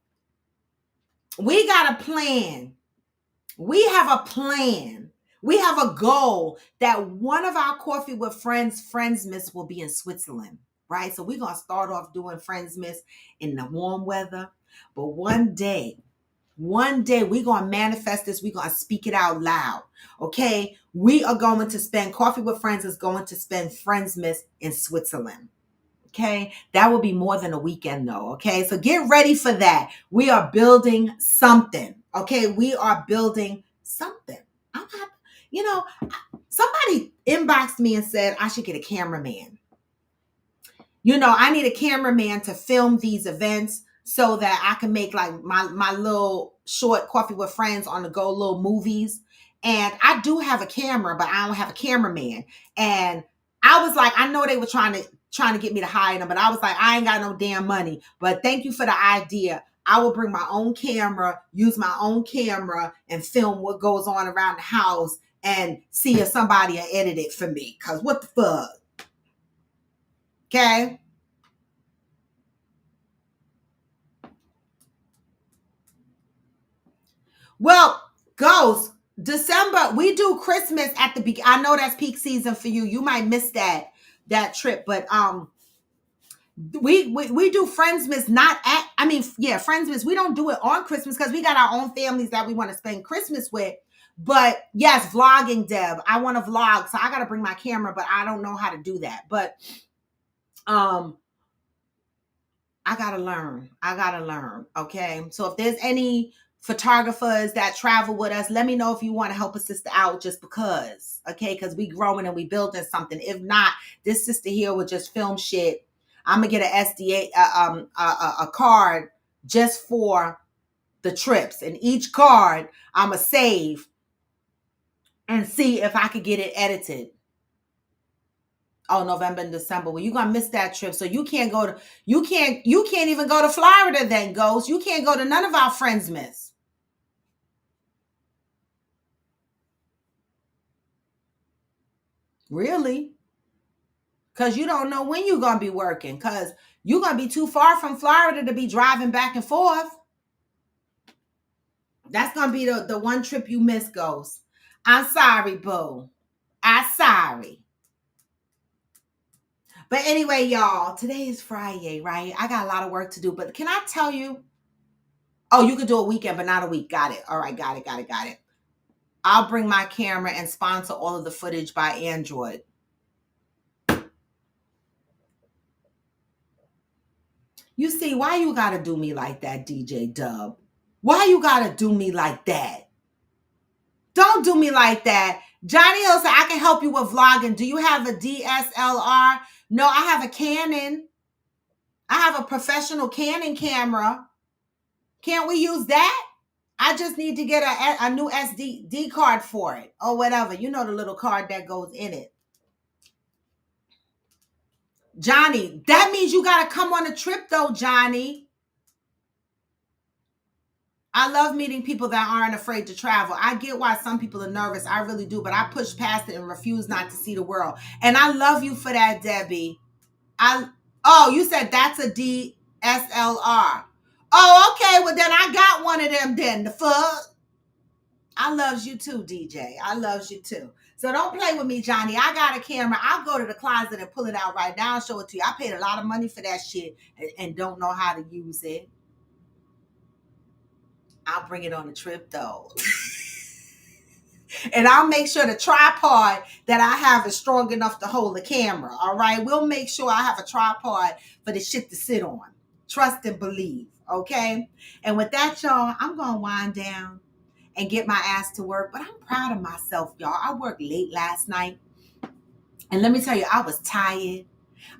we got a plan. We have a plan. We have a goal that one of our Coffee with Friends Friendsmas will be in Switzerland, right? So we're going to start off doing Friendsmas in the warm weather. But one day we're going to manifest this. We're going to speak it out loud. Okay. We are going to spend Coffee with Friends is going to spend Friendsmas in Switzerland. Okay. That will be more than a weekend though. Okay. So get ready for that. We are building something. Okay. We are building something. I'm happy. You know, somebody inboxed me and said I should get a cameraman. You know, I need a cameraman to film these events. so that I can make like my little short coffee with friends on the go little movies. And I do have a camera, but I don't have a cameraman. And I was like, I know they were trying to get me to hire them, but I was like, I ain't got no damn money. But thank you for the idea. I will bring my own camera, use my own camera, and film what goes on around the house and see if somebody will edit it for me. Cause what the fuck? Okay. Well, Ghost, December, we do Christmas at the beginning. I know that's peak season for you. You might miss that trip, but we do Friendsmas not at, I mean, yeah, Friendsmas. We don't do it on Christmas because we got our own families that we want to spend Christmas with. But yes, vlogging, Deb. I want to vlog, so I got to bring my camera, but I don't know how to do that. But I gotta learn. Okay. So if there's any photographers that travel with us, let me know if you want to help a sister out just because. Okay, because we growing and we building something. If not, this sister here will just film shit. I'm gonna get an SDA a card just for the trips. And each card I'm gonna save and see if I could get it edited. Oh, November and December. Well, you're gonna miss that trip. So you can't even go to Florida then, Ghost. You can't go to none of our Friendsmas. Really? Because you don't know when you're gonna be working. Because you're gonna be too far from Florida to be driving back and forth. That's gonna be the one trip you miss, Ghost. I'm sorry, boo. I'm sorry. But anyway, y'all, today is Friday, right? I got a lot of work to do, but can I tell you? Oh, you could do a weekend, but not a week. Got it. All right, got it. I'll bring my camera and sponsor all of the footage by Android. You see, why you gotta do me like that, DJ Dub? Why you gotta do me like that? Don't do me like that. Johnny Hill said, I can help you with vlogging. Do you have a DSLR? No, I have a Canon. I have a professional Canon camera. Can't we use that? I just need to get a new SD card for it or whatever. You know, the little card that goes in it. Johnny, that means you got to come on a trip though, Johnny. I love meeting people that aren't afraid to travel. I get why some people are nervous. I really do, but I push past it and refuse not to see the world. And I love you for that, Debbie. Oh, you said that's a DSLR. Oh, okay. Well, then I got one of them then. The fuck? I loves you too, DJ. I loves you too. So don't play with me, Johnny. I got a camera. I'll go to the closet and pull it out right now and show it to you. I paid a lot of money for that shit and don't know how to use it. I'll bring it on a trip though. And I'll make sure the tripod that I have is strong enough to hold the camera. All right. We'll make sure I have a tripod for the shit to sit on. Trust and believe. Okay. And with that, y'all, I'm going to wind down and get my ass to work. But I'm proud of myself, y'all. I worked late last night. And let me tell you, I was tired.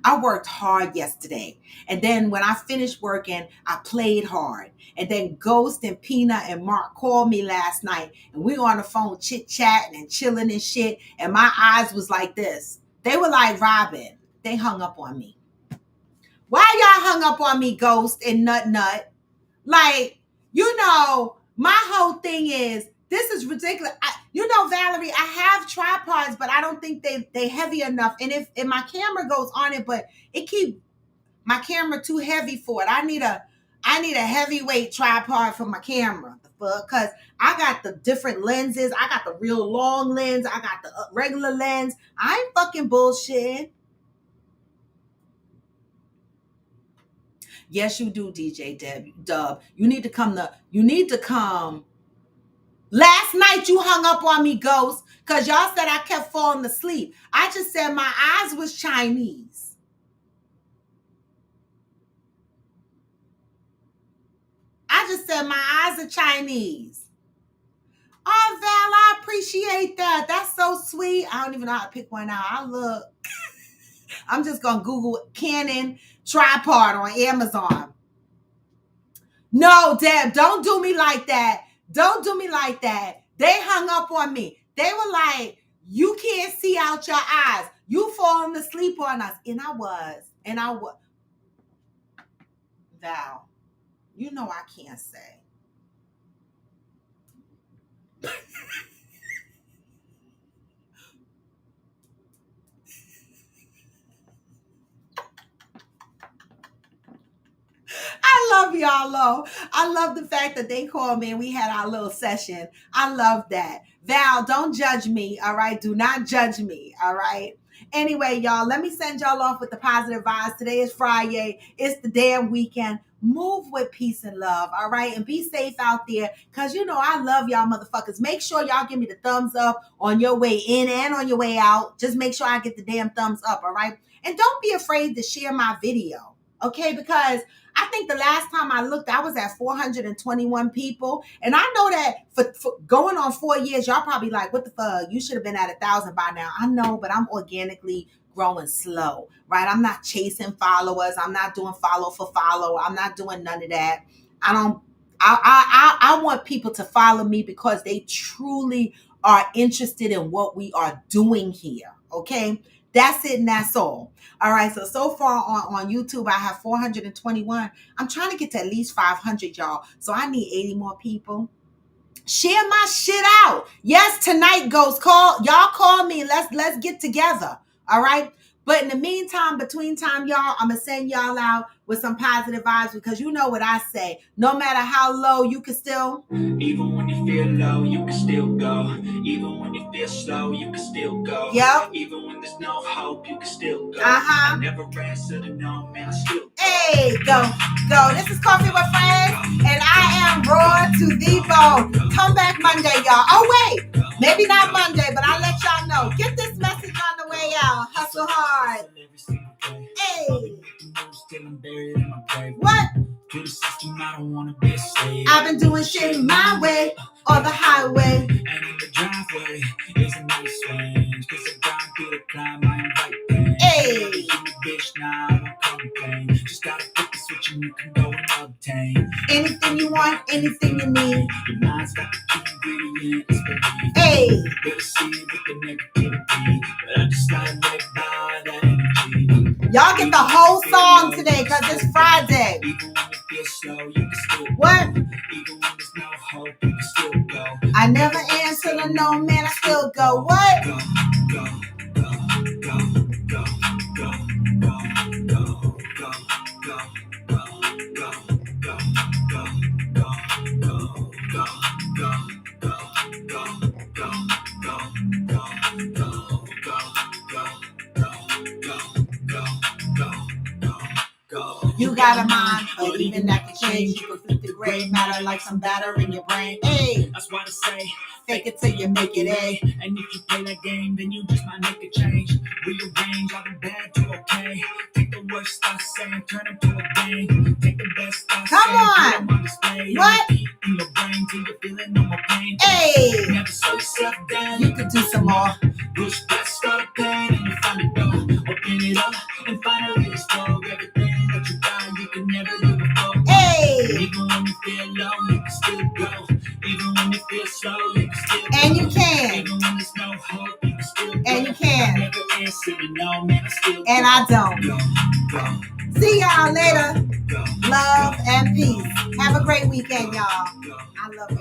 I worked hard yesterday. And then when I finished working, I played hard. And then Ghost and Peanut and Mark called me last night. And we were on the phone chit-chatting and chilling and shit. And my eyes was like this. They were like, Robin, they hung up on me. Why y'all hung up on me, Ghost and Nut? Like, you know, my whole thing is, this is ridiculous. Valerie, I have tripods, but I don't think they heavy enough. And if my camera goes on it, but it keep my camera too heavy for it. I need a heavyweight tripod for my camera. Because I got the different lenses. I got the real long lens. I got the regular lens. I ain't fucking bullshit. Yes, you do, DJ Dub. You need to come. Last night you hung up on me, Ghost, because y'all said I kept falling asleep. I just said my eyes was Chinese. I just said my eyes are Chinese. Oh, Val, I appreciate that. That's so sweet. I don't even know how to pick one out. I look. I'm just going to Google Canon tripod on Amazon. No, Deb, don't do me like that. Don't do me like that. They hung up on me. They were like, you can't see out your eyes. You falling asleep on us. And I was. Val, you know I can't say. I love y'all, though. I love the fact that they called me and we had our little session. I love that. Val, don't judge me, all right? Do not judge me, all right? Anyway, y'all, let me send y'all off with the positive vibes. Today is Friday. It's the damn weekend. Move with peace and love, all right? And be safe out there because, you know, I love y'all motherfuckers. Make sure y'all give me the thumbs up on your way in and on your way out. Just make sure I get the damn thumbs up, all right? And don't be afraid to share my video, okay? Because I think the last time I looked, I was at 421 people. And I know that for going on 4 years, y'all probably like, what the fuck? You should have been at 1,000 by now. I know, but I'm organically growing slow, right? I'm not chasing followers. I'm not doing follow for follow. I'm not doing none of that. I want people to follow me because they truly are interested in what we are doing here, okay? That's it and that's all. All right, so far on YouTube, I have 421. I'm trying to get to at least 500, y'all. So I need 80 more people. Share my shit out. Yes, tonight goes y'all call me. Let's get together. All right. But in the meantime, between time, y'all, I'm gonna send y'all out with some positive vibes because you know what I say. No matter how low, you can still. Even when you feel low, you can still go. Even when you feel slow, you can still go. Yep. Even when there's no hope, you can still go. I never answer to no man, I still go. Hey, go. This is Coffee with Friends, and I am raw to the bone. Come back Monday, y'all. Oh, wait. Maybe not Monday, but I'll let y'all know. Get this message on the way out. Hustle hard. Hey. What? To the system, I don't wanna be a slave. I've been doing shit my way or the highway. And in the driveway is a nice range. Cause I gone through the climb, I invite pain. Hey. Bitch, nah, I don't complain. Just gotta flip the switch and you can go and obtain anything you want, anything you need. Your mind's got the key ingredients, believe. Hey. They see with the negativity, but I just gotta live by that energy. Y'all get the whole song today because it's Friday. Even when you feel slow, you can still what? Even when there's no hope, you can still go. I never answer to no man, I still go. What? Go, go, go, go, go, go, go, go, go, go, go, go, go, you got a mind, but even that can change. You can flip the gray matter like some batter in your brain. Hey, that's why I say, fake it till you make it A. And if you play that game, then you just might make a change. Rearrange all the bad to okay. Take the worst I say and turn them to a game. Take the best I Come say on. and put them on display. What? Keep in your brain till you're feeling no more pain. Hey, Never slow yourself down. you could do some more. Push past all the pain and you find the door. Open it up and finally explore everything that you got. You can never do before. Hey, Even when you feel low, you can still go. Even when you feel slow, you can still go. and you can. Even when there's no hope, you can still go. And you can. Never answer to no man, I still And go. I don't. Go, go, See y'all later. go, Love and peace. Have a great weekend, y'all. go. I love y'all.